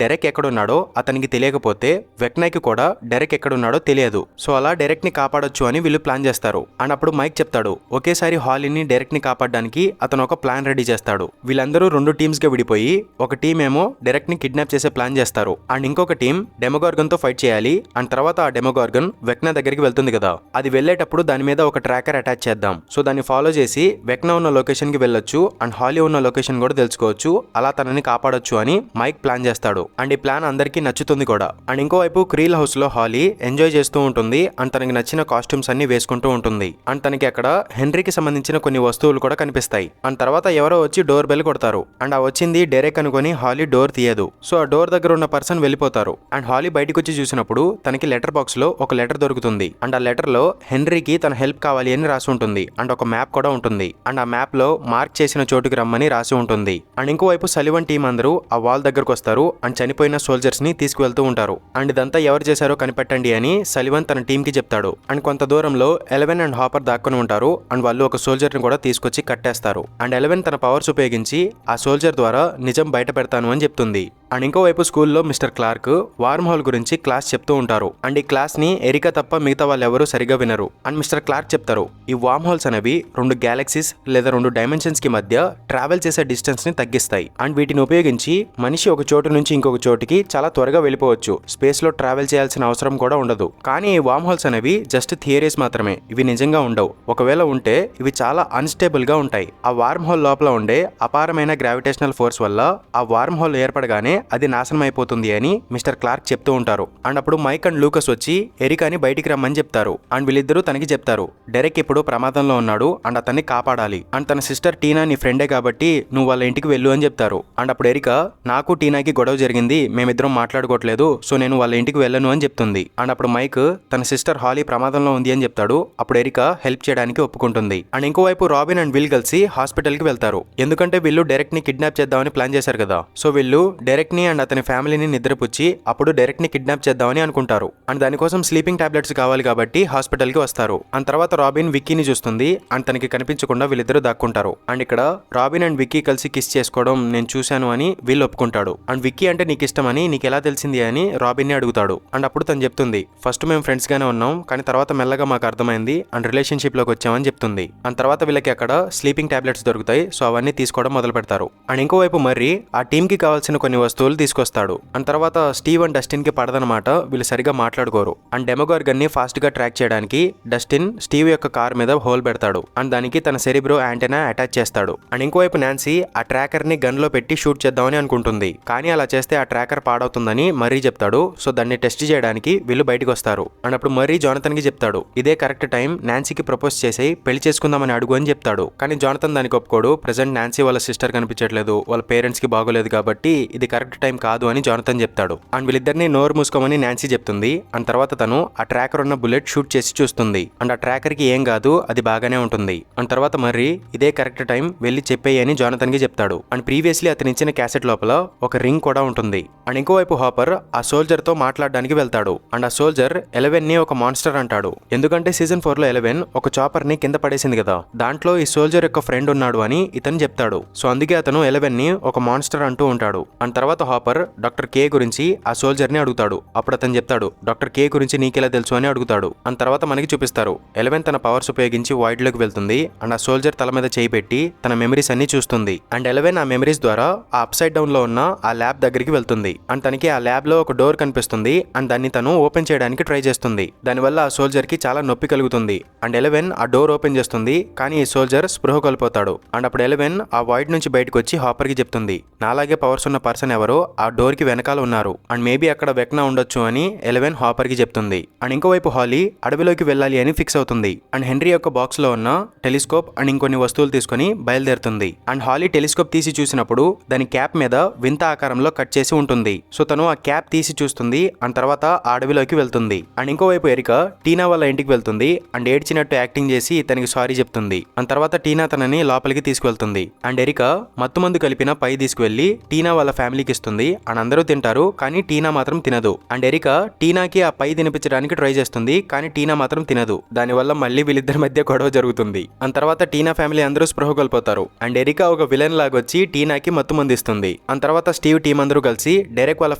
డెరెక్ ఎక్కడున్నాడో అతనికి తెలియకపోతే వెక్నాకి కూడా డెరెక్ ఎక్కడున్నాడో తెలియదు. సో అలా డెరెక్ ని కాపాడొచ్చు అని వీళ్ళు ప్లాన్ చేస్తారు. అండ్ అప్పుడు మైక్ చెప్తాడు ఒకేసారి హాలీని డెరెక్ ని కాపాడడానికి అతను ఒక ప్లాన్ రెడీ చేస్తాడు. వీళ్ళందరూ 2 టీమ్స్ గా విడిపోయి ఒక టీం ఏమో డెరెక్ ని కిడ్నాప్ చేసే ప్లాన్ చేస్తారు అండ్ ఇంకొక టీం డెమోగార్గన్ తో ఫైట్ చేయాలి. అండ్ తర్వాత ఆ డెమోగార్గన్ వెక్నా దగ్గరికి వెళ్తుంది కదా, అది వెళ్లేటప్పుడు దాని మీద ఒక ట్రాకర్ అటాచ్ చేద్దాం. సో దాన్ని ఫాలో చేసి వెక్నా ఉన్న లొకేషన్ కి వెళ్ళొచ్చు అండ్ హాలీ ఉన్న లొకేషన్ కూడా తెలుసుకోవచ్చు, అలా తనని కాపాడొచ్చు అని మైక్ ప్లాన్ చేస్తాడు. అండ్ ఈ ప్లాన్ అందరికీ నచ్చుతుంది కూడా. అండ్ ఇంకోవైపు క్రీల్ హౌస్ లో హాలీ ఎంజాయ్ చేస్తూ ఉంటుంది అండ్ తనకి నచ్చిన కాస్ట్యూమ్స్ అన్ని వేసుకుంటూ ఉంటుంది. అండ్ తనకి అక్కడ హెన్రీకి సంబంధించిన కొన్ని వస్తువులు కూడా కనిపిస్తాయి. అండ్ తర్వాత ఎవరో వచ్చి డోర్ బెల్ కొడతారు అండ్ ఆ వచ్చింది డెరెక్ అనుకొని హాలీ డోర్ తీయదు. సో ఆ డోర్ దగ్గర ఉన్న పర్సన్ వెళ్ళిపోతారు. అండ్ హాలీ బయటకు వచ్చి చూసినప్పుడు తనకి లెటర్ బాక్స్ లో ఒక లెటర్ దొరుకుతుంది. అండ్ ఆ లెటర్ లో హెన్రీకి తన హెల్ప్ కావాలి అని రాసి ఉంటుంది అండ్ ఒక మ్యాప్ కూడా ఉంటుంది. అండ్ ఆ మ్యాప్ లో మార్క్ చేసిన చోటుకి రమ్మని రాసి ఉంటుంది. అండ్ ఇంకోవైపు సలివన్ టీం అందరూ ఆ వాల్ దగ్గరకు వస్తారు అండ్ చనిపోయిన సోల్జర్స్ ని తీసుకువెళ్తూ ఉంటారు. అండ్ ఇదంతా ఎవరు చేశారో కనిపెట్టండి అని సలివన్ తన టీం కి చెప్తాడు. అండ్ కొంత దూరంలో 11 అండ్ హాపర్ దాక్కుని ఉంటారు అండ్ వాళ్ళు ఒక సోల్జర్ ని కూడా తీసుకొచ్చి కట్టేస్తారు. అండ్ 11 తన పవర్స్ ఉపయోగించి ఆ సోల్జర్ ద్వారా నిజం బయట పెడతాను అని చెప్తుంది. అండ్ ఇంకోవైపు స్కూల్లో మిస్టర్ క్లార్క్ వార్మ్ హోల్ గురించి క్లాస్ చెప్తూ ఉంటారు. అండ్ ఈ క్లాస్ ని ఎరికా తప్ప మిగతా వాళ్ళు ఎవరు సరిగా వినరు. అండ్ మిస్టర్ క్లార్క్ చెప్తారు ఈ వార్మ్ హోల్స్ అనేవి 2 గ్యాలక్సీస్ లేదా 2 డైమెన్షన్స్ కి మధ్య ట్రావెల్ చేసే డిస్టెన్స్ ని తగ్గిస్తాయి. అండ్ వీటిని ఉపయోగించి మనిషి ఒక చోటు నుంచి ఇంకొక చోటికి చాలా త్వరగా వెళ్ళిపోవచ్చు. స్పేస్ లో ట్రావెల్ చేయాల్సిన అవసరం కూడా ఉండదు. కానీ ఈ వార్మ్ హోల్స్ అనేవి జస్ట్ థియరీస్ మాత్రమే, ఇవి నిజంగా ఉండవు. ఒకవేళ ఉంటే ఇవి చాలా అన్స్టేబుల్ గా ఉంటాయి. ఆ వార్మ్ హోల్ లోపల ఉండే అపారమైన గ్రావిటేషనల్ ఫోర్స్ వల్ల ఆ వార్మ్ హోల్ ఏర్పడగానే అది నాశనం అయిపోతుంది అని మిస్టర్ క్లార్క్ చెప్తూ ఉంటారు. అండ్ అప్పుడు మైక్ అండ్ లూకస్ వచ్చి ఎరికాని బయటికి రమ్మని చెప్తారు. అండ్ వీళ్ళిద్దరూ తనకి చెప్తారు డెరెక్ ఇప్పుడు ప్రమాదంలో ఉన్నాడు అండ్ అతన్ని కాపాడాలి. అండ్ తన సిస్టర్ టీనా నీ ఫ్రెండే కాబట్టి నువ్వు వాళ్ళ ఇంటికి వెళ్ళు అని చెప్తారు. అండ్ అప్పుడు ఎరికా నాకు టీనాకి గొడవ జరిగింది, మేమిద్దరం మాట్లాడుకోవట్లేదు, సో నేను వాళ్ళ ఇంటికి వెళ్ళను అని చెప్తుంది. అండ్ అప్పుడు మైక్ తన సిస్టర్ హాలీ ప్రమాదంలో ఉంది అని చెప్తాడు. అప్పుడు ఎరికా హెల్ప్ చేయడానికి ఒప్పుకుంటుంది. అండ్ ఇంకోవైపు రాబిన్ అండ్ విల్ కలిసి హాస్పిటల్ కి వెళ్తారు. ఎందుకంటే వీళ్ళు డెరెక్ ని కిడ్నాప్ చేద్దామని ప్లాన్ చేశారు కదా. సో వీళ్ళు డెరెక్ ని అండ్ అతని ఫ్యామిలీని నిద్రపుచ్చి అప్పుడు డెరెక్ ని కిడ్నాప్ చేద్దామని అనుకుంటారు. అండ్ దానికోసం స్లీపింగ్ టాబ్లెట్స్ కావాలి కాబట్టి హాస్పిటల్ కి వస్తారు. అండ్ తర్వాత రాబిన్ విక్కీని చూస్తుంది అండ్ తనకి కనిపించకుండా వీళ్ళిద్దరూ దాక్కుంటారు. అండ్ ఇక్కడ రాబిన్ అండ్ విక్కీ కలిసి కిస్ చేసుకోవడం నేను చూశాను అని వీళ్ళు ఒప్పుకుంటాడు. అండ్ విక్కీ అంటే నీకు ఇష్టమని నీకు ఎలా తెలిసింది అని రాబిన్ ని అడుగుతాడు. అండ్ అప్పుడు తను చెప్తుంది ఫస్ట్ మేము ఫ్రెండ్స్ గానే ఉన్నాం కానీ తర్వాత మెల్లగా మాకు అర్థమైంది అండ్ రిలేషన్షిప్ లోకి వచ్చామని చెప్తుంది. అండ్ తర్వాత వీళ్ళకి అక్కడ స్లీపింగ్ టాబ్లెట్స్ దొరుకుతాయి. సో అవన్నీ తీసుకోవడం మొదలు పెడతారు. అండ్ ఇంకోవైపు మర్రి ఆ టీమ్ కి కావాల్సిన కొన్ని వస్తువులు తీసుకొస్తాడు. అండ్ తర్వాత స్టీవ్ అండ్ డస్టిన్ కి పడదనమాట, వీళ్ళు సరిగా మాట్లాడుకోరు. అండ్ డెమోగార్గన్ ని ఫాస్ట్ గా ట్రాక్ చేయడానికి డస్టిన్ స్టీవ్ యొక్క కార్ మీద హోల్ పెడతాడు అండ్ దానికి తన సెరిబ్రో యాంటెనా అటాచ్ చేస్తాడు. అండ్ ఇంకోవైపు నాన్సీ ఆ ట్రాకర్ ని గన్ లో పెట్టి షూట్ చేద్దామని అనుకుంటుంది. కానీ అలా చేస్తే ఆ ట్రాకర్ పాడవుతుందని మర్రీ చెప్తాడు. సో దాన్ని టెస్ట్ చేయడానికి వీళ్ళు బయటకు వస్తారు. అండ్ అప్పుడు మర్రీ జానథన్ కి చెప్తాడు ఇదే కరెక్ట్ టైం నాన్సీకి ప్రపోజ్ చేసి పెళ్లి చేసుకుందామని అడుగు అని చెప్తాడు. కానీ జానథన్ దానికి ఒప్పుకోడు. ప్రెసెంట్ నాన్సీ వాళ్ళ సిస్టర్ కనిపించట్లేదు, వాళ్ళ పేరెంట్స్ కి బాగోలేదు కాబట్టి ఇది కరెక్ట్ టైం కాదు అని జానథన్ చెప్తాడు. అండ్ వీళ్ళిద్దరిని నోరు మూసుకోమని నాన్సీ చెప్తుంది. అండ్ తర్వాత తను ఆ ట్రాకర్ ఉన్న బుల్లెట్ షూట్ చేసి చూస్తుంది. అండ్ ఆ ట్రాకర్ కి ఏం కాదు, అది బాగానే ఉంటుంది. అండ్ తర్వాత మర్రీ ఇదే కరెక్ట్ టైం వెళ్ళి చెప్పేయి అని జానథన్ కి చెప్తాడు. అండ్ ప్రీవియస్లీ అతను ఇచ్చిన క్యాసెట్ లోపల ఒక రింగ్ కూడా ఉంటుంది. అండ్ ఇంకోవైపు హాపర్ ఆ సోల్జర్ తో మాట్లాడడానికి వెళ్తాడు. అండ్ ఆ సోల్జర్ 11 ని ఒక మాన్స్టర్ అంటాడు. ఎందుకంటే సీజన్ 4 లో 11 ఒక చాపర్ ని కింద పడేసింది కదా, దాంట్లో ఈ సోల్జర్ యొక్క ఫ్రెండ్ ఉన్నాడు అని ఇతను చెప్తాడు. సో అందుకే అతను 11 ని ఒక మాన్స్టర్ అంటూ ఉంటాడు. అండ్ తర్వాత హాపర్ డాక్టర్ కే గురించి ఆ సోల్జర్ ని అడుగుతాడు. అప్పుడు అతను చెప్తాడు డాక్టర్ కే గురించి నీకెలా తెలుసు అని అడుగుతాడు. అండ్ తర్వాత మనకి చూపిస్తారు 11 తన పవర్స్ ఉపయోగించి వాయిడ్ లోకి వెళ్తుంది. అండ్ ఆ సోల్జర్ తల మీద చేయి పెట్టి తన మెమరీస్ అన్ని చూస్తుంది. అండ్ 11 ఆ మెమరీస్ ద్వారా ఆ అప్సైడ్ డౌన్ లో ఉన్న ఆ ల్యాబ్ దగ్గరికి వెళ్తుంది. అండ్ తనకి ఆ ల్యాబ్ లో ఒక డోర్ కనిపిస్తుంది. అండ్ దాన్ని తను ఓపెన్ చేయడానికి ట్రై చేస్తుంది. దానివల్ల ఆ సోల్జర్ కి చాలా నొప్పి కలుగుతుంది. అండ్ 11 ఆ డోర్ ఓపెన్ చేస్తుంది. కానీ ఈ సోల్జర్ స్పృహ కోల్పోతాడు. అండ్ అప్పుడు 11 ఆ వాయిడ్ నుంచి బయటకు వచ్చి హాపర్ కి చెప్తుంది నాలాగే పవర్స్ ఉన్న పర్సన్ ఎవరు ఎవరో ఆ డోర్ కి వెనకాల ఉన్నారు అండ్ మేబీ అక్కడ వెక్నా ఉండొచ్చు అని ఎలెవెన్ హాపర్ కి చెప్తుంది. అండ్ ఇంకోవైపు హాలీ అడవిలోకి వెళ్ళాలి అని ఫిక్స్ అవుతుంది. అండ్ హెన్రీ యొక్క బాక్స్ లో ఉన్న టెలిస్కోప్ అండ్ ఇంకొన్ని వస్తువులు తీసుకుని బయలుదేరుతుంది. అండ్ హాలీ టెలిస్కోప్ తీసి చూసినప్పుడు దాని క్యాప్ మీద వింత ఆకారంలో కట్ చేసి ఉంటుంది. సో తను ఆ క్యాప్ తీసి చూస్తుంది అండ్ తర్వాత ఆ అడవిలోకి వెళ్తుంది. అండ్ ఇంకోవైపు ఎరికా టీనా వాళ్ళ ఇంటికి వెళ్తుంది అండ్ ఏడ్చినట్టు యాక్టింగ్ చేసి తనకి సారీ చెప్తుంది. అండ్ తర్వాత టీనా తనని లోపలికి తీసుకువెళ్తుంది. అండ్ ఎరికా మత్తుమందు కలిపిన పై తీసుకువెళ్లి టీనా వాళ్ళ ఫ్యామిలీకి ఇస్తుంది అండ్ అందరూ తింటారు కానీ టీనా మాత్రం తినదు. అండ్ ఎరికా టీనాకి ఆ పై తినిపించడానికి ట్రై చేస్తుంది కానీ టీనా మాత్రం తినదు. దానివల్ల మళ్ళీ వీళ్ళిద్దరి మధ్య గొడవ జరుగుతుంది. అండ్ తర్వాత టీనా ఫ్యామిలీ అందరూ స్పృహ కోల్పోతారు. అండ్ ఎరికా ఒక విలన్ లాగొచ్చి టీనాకి మత్తుమందు ఇస్తుంది. అండ్ తర్వాత స్టీవ్ టీం అందరూ కలిసి డెరెక్ వాళ్ళ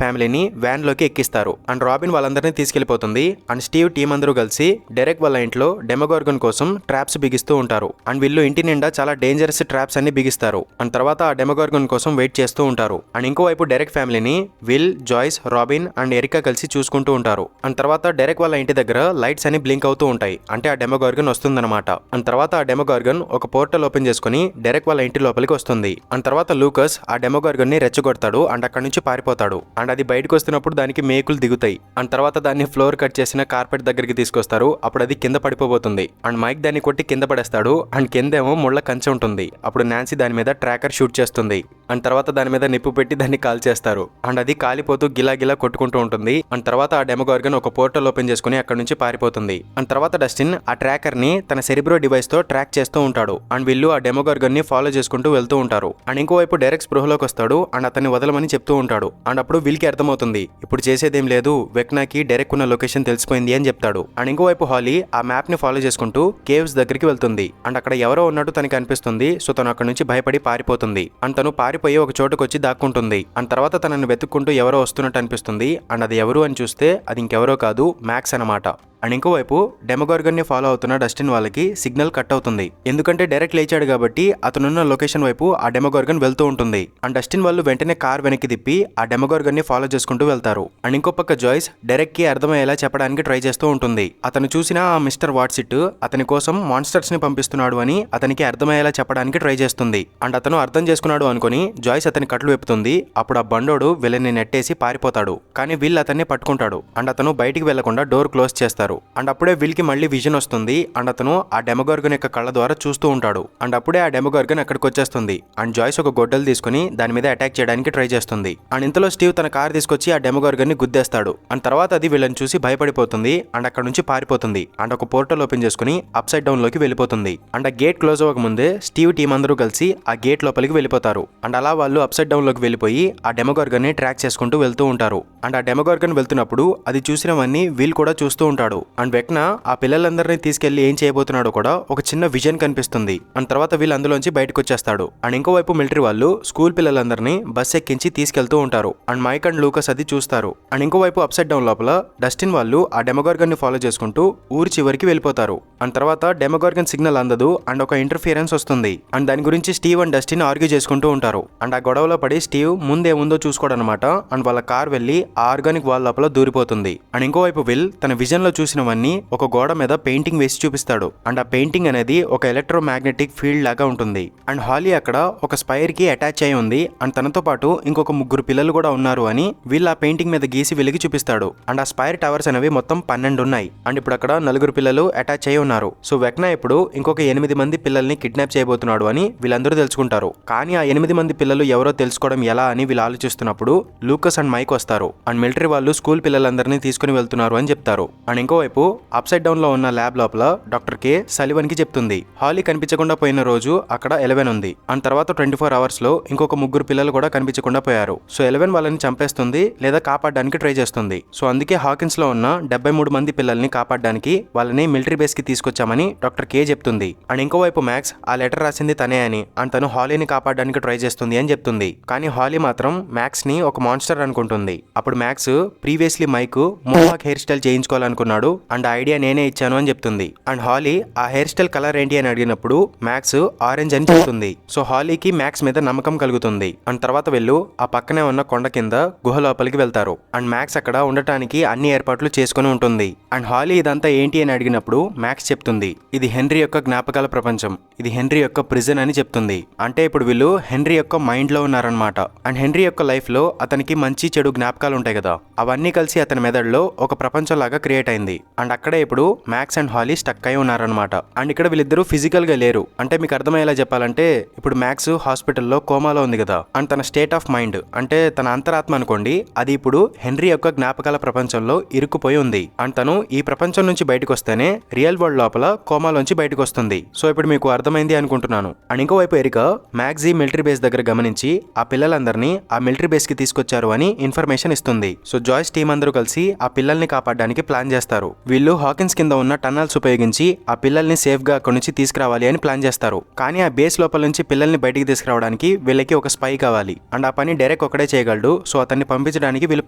ఫ్యామిలీని వ్యాన్ లోకి ఎక్కిస్తారు. అండ్ రాబిన్ వాళ్ళందరినీ తీసుకెళ్లిపోతుంది. అండ్ స్టీవ్ టీం అందరూ కలిసి డెరెక్ వాళ్ళ ఇంట్లో డెమోగార్గన్ కోసం ట్రాప్స్ బిగిస్తూ ఉంటారు. అండ్ వీళ్ళు ఇంటి నిండా చాలా డేంజరస్ ట్రాప్స్ అన్ని బిగిస్తారు. అండ్ తర్వాత ఆ డెమోగార్గన్ కోసం వెయిట్ చేస్తూ ఉంటారు. అండ్ ఇంకోవైపు డెరెక్ ఫ్యామిలీని Will, Joyce, Robin and Erica కలిసి చూసుకుంటూ ఉంటారు. అండ్ తర్వాత డెరెక్ వాళ్ళ ఇంటి దగ్గర లైట్స్ అని బ్లింక్ అవుతూ ఉంటాయి. అంటే ఆ డెమోగార్గన్ వస్తుందన్నమాట. అండ్ తర్వాత ఆ డెమోగార్గన్ ఒక పోర్టల్ ఓపెన్ చేసుకుని డెరెక్ వాళ్ళ ఇంటి లోపలికి వస్తుంది. అండ్ తర్వాత లూకస్ ఆ డెమోగార్గన్ ని రెచ్చగొడతాడు అండ్ అక్కడి నుంచి పారిపోతాడు. అండ్ అది బయటకు వస్తున్నప్పుడు దానికి మేకులు దిగుతాయి. అండ్ తర్వాత దాన్ని ఫ్లోర్ కట్ చేసిన కార్పెట్ దగ్గరికి తీసుకొస్తారు. అప్పుడు అది కింద పడిపోబోతుంది. అండ్ మైక్ దాన్ని కొట్టి కింద పడేస్తాడు. అండ్ కిందేమో ముళ్ళ కంచె ఉంటుంది. అప్పుడు నాన్సీ దాని మీద ట్రాకర్ షూట్ చేస్తుంది. అండ్ తర్వాత దాని మీద నిప్పు పెట్టి దాన్ని కాల్ చేస్తారు. అండ్ అది కాలిపోతూ గిలా కొట్టుకుంటూ ఉంటుంది. అండ్ తర్వాత ఆ డెమోగార్గన్ ఒక పోర్టల్ ఓపెన్ చేసుకుని అక్కడ నుంచి పారిపోతుంది. అండ్ తర్వాత డస్టిన్ ఆ ట్రాకర్ ని తన సెరిబ్రో డివైస్ తో ట్రాక్ చేస్తూ ఉంటాడు. అండ్ వీళ్ళు ఆ డెమోగార్గన్ ని ఫాలో చేసుకుంటూ వెళ్తూ ఉంటారు. అండ్ ఇంకోవైపు డైరెక్ట్ స్పృహలోకి వస్తాడు అండ్ అతన్ని వదలమని చెప్తూ ఉంటాడు. అండ్ అప్పుడు వీల్కి అర్థమవుతుంది ఇప్పుడు చేసేదేం లేదు, వెక్నాకి డైరెక్ట్ ఉన్న లొకేషన్ తెలిసిపోయింది అని చెప్తాడు. అండ్ ఇంకోవైపు హాలీ ఆ మ్యాప్ ని ఫాలో చేసుకుంటూ కేవ్స్ దగ్గరికి వెళ్తుంది. అండ్ అక్కడ ఎవరో ఉన్నట్టు తనకి అనిపిస్తుంది. సో తను అక్కడ నుంచి భయపడి పారిపోతుంది. అండ్ తను పారిపోయి ఒక చోటుకు వచ్చి దాక్కుంటుంది. అండ్ తర్వాత తనని వెతుక్కుంటూ ఎవరో వస్తున్నట్టు అనిపిస్తుంది. అండ్ అది ఎవరు అని చూస్తే అది ఇంకెవరో కాదు, మ్యాక్స్ అన్నమాట. అండ్ ఇంకోవైపు డెమోగార్గన్ ని ఫాలో అవుతున్న డస్టిన్ వాళ్ళకి సిగ్నల్ కట్ అవుతుంది. ఎందుకంటే డైరెక్ట్ లేచాడు కాబట్టి అతనున్న లొకేషన్ వైపు ఆ డెమోగార్గన్ వెళ్తూ ఉంటుంది. అండ్ డస్టిన్ వాళ్ళు వెంటనే కార్ వెనక్కి తిప్పి ఆ డెమోగార్గన్ ని ఫాలో చేసుకుంటూ వెళ్తారు. అండ్ ఇంకో పక్క జాయ్స్ డైరెక్ట్ కి అర్థమయ్యేలా చెప్పడానికి ట్రై చేస్తూ ఉంటుంది. అతను చూసిన ఆ మిస్టర్ వాట్సిట్ అతని కోసం మాన్స్టర్స్ ని పంపిస్తున్నాడు అని అతనికి అర్థమయ్యేలా చెప్పడానికి ట్రై చేస్తుంది. అండ్ అతను అర్థం చేసుకున్నాడు అనుకుని జాయ్స్ అతని కట్లు వెప్పుతుంది. అప్పుడు ఆ బండోడు విలన్ని నెట్టేసి పారిపోతాడు. కానీ విల్ అతన్ని పట్టుకుంటాడు. అండ్ అతను బయటికి వెళ్లకుండా డోర్ క్లోజ్ చేస్తారు. అండ్ అప్పుడే విల్కి మళ్ళీ విజన్ వస్తుంది. అండ్ అతను ఆ డెమోగార్గన్ యొక్క కళ్ళ ద్వారా చూస్తూ ఉంటాడు. అండ్ అప్పుడే ఆ డెమోగార్గన్ అక్కడికి వచ్చేస్తుంది. అండ్ జాయ్స్ ఒక గొడ్డలు తీసుకుని దాని మీద అటాక్ చేయడానికి ట్రై చేస్తుంది. అండ్ ఇంతలో స్టీవ్ తన కార్ తీసుకొచ్చి ఆ డెమోగార్గన్ ని గుద్దేస్తాడు. అండ్ తర్వాత అది వీళ్ళని చూసి భయపడిపోతుంది. అండ్ అక్కడ నుంచి పారిపోతుంది. అండ్ ఒక పోర్టల్ ఓపెన్ చేసుకుని అప్ సైడ్ డౌన్ లోకి వెళ్ళిపోతుంది. అండ్ ఆ గేట్ క్లోజ్ అవ్వక ముందే స్టీవ్ టీం అందరూ కలిసి ఆ గేట్ లోపలికి వెళ్ళిపోతారు. అండ్ అలా వాళ్ళు అప్ సైడ్ డౌన్ లోకి వెళ్ళిపోయి ఆ డెమోగార్గన్ ని ట్రాక్ చేసుకుంటూ వెళ్తూ ఉంటారు. అండ్ ఆ డెమోగార్గన్ వెళ్తున్నప్పుడు అది చూసినవన్నీ వీల్ కూడా చూస్తూ ఉంటాడు. అండ్ వెక్నా ఆ పిల్లలందరినీ తీసుకెళ్లి ఏం చేయబోతున్నాడో కూడా ఒక చిన్న విజన్ కనిపిస్తుంది. అండ్ తర్వాత వీళ్ళు అందులోంచి బయటకు వచ్చేస్తాడు. అండ్ ఇంకోవైపు మిలిటరీ వాళ్ళు స్కూల్ పిల్లలందరినీ బస్ ఎక్కించి తీసుకెళ్తూ ఉంటారు. అండ్ మైక్ అండ్ లూకస్ అది చూస్తారు. అండ్ ఇంకోవైపు అప్ సైడ్ డౌన్ లోపల డస్టిన్ వాళ్ళు ఆ డెమోగార్గన్ ని ఫాలో చేసుకుంటూ ఊరి చివరికి వెళ్ళిపోతారు. అండ్ తర్వాత డెమోగార్గన్ సిగ్నల్ అందదు అండ్ ఒక ఇంటర్ఫియరెన్స్ వస్తుంది. అండ్ దాని గురించి స్టీవ్ అండ్ డస్టిన్ ఆర్గ్యూ చేసుకుంటూ ఉంటారు. అండ్ ఆ గొడవలో పడి స్టీవ్ ముందేముందో చూసుకోడనమాట. అండ్ వాళ్ళ కార్ వెళ్లి ఆ ఆర్గానిక్ వాల్ లోపల దూరిపోతుంది. అండ్ ఇంకోవైపు విల్ తన విజన్ లో చూసినవన్నీ ఒక గోడ మీద పెయింటింగ్ వేసి చూపిస్తాడు. అండ్ ఆ పెయింటింగ్ అనేది ఒక ఎలక్ట్రోమాగ్నెటిక్ ఫీల్డ్ లాగా ఉంటుంది. అండ్ హాలీ అక్కడ ఒక స్పైర్ కి అటాచ్ అయి ఉంది. అండ్ తనతో పాటు ఇంకొక 3 పిల్లలు కూడా ఉన్నారు అని వీళ్ళు ఆ పెయింటింగ్ మీద గీసి వెలిగి చూపిస్తాడు. అండ్ ఆ స్పైర్ టవర్స్ అనేవి మొత్తం 12 ఉన్నాయి. అండ్ ఇప్పుడు అక్కడ 4 పిల్లలు అటాచ్ అయి ఉన్నారు. సో వెక్నా ఇప్పుడు ఇంకొక 8 మంది పిల్లల్ని కిడ్నాప్ చేయబోతున్నాడు అని వీళ్ళందరూ తెలుసుకుంటారు. కానీ ఆ 8 మంది పిల్లలు ఎవరో తెలుసుకోవడం ఎలా అని వీళ్ళు ఆలోచిస్తున్నప్పుడు లూకస్ అండ్ మైక్ వస్తారు. అండ్ మిలిటరీ వాళ్ళు స్కూల్ పిల్లలందరినీ తీసుకుని వెళ్తున్నారు అని చెప్తారు. అండ్ ఇంకోవైపు అప్ సైడ్ డౌన్ లో ఉన్న ల్యాబ్ లోపల డాక్టర్ కే సలివన్ కి చెప్తుంది హాలీ కనిపించకుండా పోయిన రోజు అక్కడ 11 ఉంది. అండ్ తర్వాత 24 అవర్స్ లో ఇంకొక 3 పిల్లలు కూడా కనిపించకుండా పోయారు. సో 11 వాళ్ళని చంపేస్తుంది లేదా కాపాడడానికి ట్రై చేస్తుంది. సో అందుకే హాకిన్స్ లో ఉన్న 73 మంది పిల్లల్ని కాపాడడానికి వాళ్ళని మిలిటరీ బేస్ కి తీసుకొచ్చామని డాక్టర్ కే చెప్తుంది. అండ్ ఇంకోవైపు మ్యాక్స్ ఆ లెటర్ రాసింది తనే అని అండ్ తను హాలీని కాపాడడానికి ట్రై చేస్తుంది అని చెప్తుంది. కానీ హాలీ మాత్రం మ్యాక్స్ ని ఒక మాన్స్టర్ అనుకుంటుంది. అప్పుడు Max previously Mike Mohawk hair style చేయించుకోవాలనుకున్నాడు చెప్తాడు అండ్ ఆ ఐడియా నేనే ఇచ్చాను అని చెప్తుంది. అండ్ హాలీ ఆ హెయిర్ స్టైల్ కలర్ ఏంటి అని అడిగినప్పుడు మ్యాక్స్ ఆరెంజ్ అని చెప్తుంది. సో హాలీకి మ్యాక్స్ మీద నమ్మకం కలుగుతుంది. అండ్ తర్వాత వెళ్ళు ఆ పక్కనే ఉన్న కొండ కింద గుహ లోపలికి వెళ్తారు. అండ్ మ్యాక్స్ అక్కడ ఉండటానికి అన్ని ఏర్పాట్లు చేసుకుని ఉంటుంది. అండ్ హాలీ ఇదంతా ఏంటి అని అడిగినప్పుడు మ్యాక్స్ చెప్తుంది, ఇది హెన్రీ యొక్క జ్ఞాపకాల ప్రపంచం, ఇది హెన్రీ యొక్క ప్రిజన్ అని చెప్తుంది. అంటే ఇప్పుడు వీళ్ళు హెన్రీ యొక్క మైండ్ లో ఉన్నారనమాట. అండ్ హెన్రీ యొక్క లైఫ్ లో అతనికి మంచి చెడు జ్ఞాపకాలు ఉంటాయి కదా, అవన్నీ కలిసి అతని మెదడులో ఒక ప్రపంచం లాగా క్రియేట్ అయింది. అండ్ అక్కడే ఇప్పుడు మ్యాక్స్ అండ్ హాలీ స్టక్ అయి ఉన్నారనమాట. అండ్ ఇక్కడ వీళ్ళిద్దరూ ఫిజికల్ గా లేరు. అంటే మీకు అర్థమయ్యేలా చెప్పాలంటే ఇప్పుడు మ్యాక్స్ హాస్పిటల్లో కోమాలో ఉంది కదా, అండ్ తన స్టేట్ ఆఫ్ మైండ్ అంటే తన అంతరాత్మ అనుకోండి, అది ఇప్పుడు హెన్రీ యొక్క జ్ఞాపకాల ప్రపంచంలో ఇరుక్కుపోయి ఉంది. అండ్ తను ఈ ప్రపంచం నుంచి బయటకు వస్తేనే రియల్ వరల్డ్ లోపల కోమాలోంచి బయటకు వస్తుంది. సో ఇప్పుడు మీకు అర్థమైంది అనుకుంటున్నాను. అండ్ ఇంకోవైపు ఎరికా మ్యాక్స్ మిలిటరీ బేస్ దగ్గర గమనించి ఆ పిల్లలందరినీ ఆ మిలిటరీ బేస్ కి తీసుకొచ్చారు అని ఇన్ఫర్మేషన్ ఇస్తుంది. సో జాయ్స్ టీం అందరూ కలిసి ఆ పిల్లల్ని కాపాడడానికి ప్లాన్ చేస్తారు. వీళ్ళు హాకిన్స్ కింద ఉన్న టన్నల్స్ ఉపయోగించి ఆ పిల్లల్ని సేఫ్ గా అక్కడి నుంచి తీసుకురావాలి అని ప్లాన్ చేస్తారు. కానీ ఆ బేస్ లోపల నుంచి పిల్లల్ని బయటికి తీసుకురావడానికి వీళ్ళకి ఒక స్పై కావాలి. అండ్ ఆ పని డైరెక్ట్ ఒకడే చేయగలడు. సో అతన్ని పంపించడానికి వీళ్ళు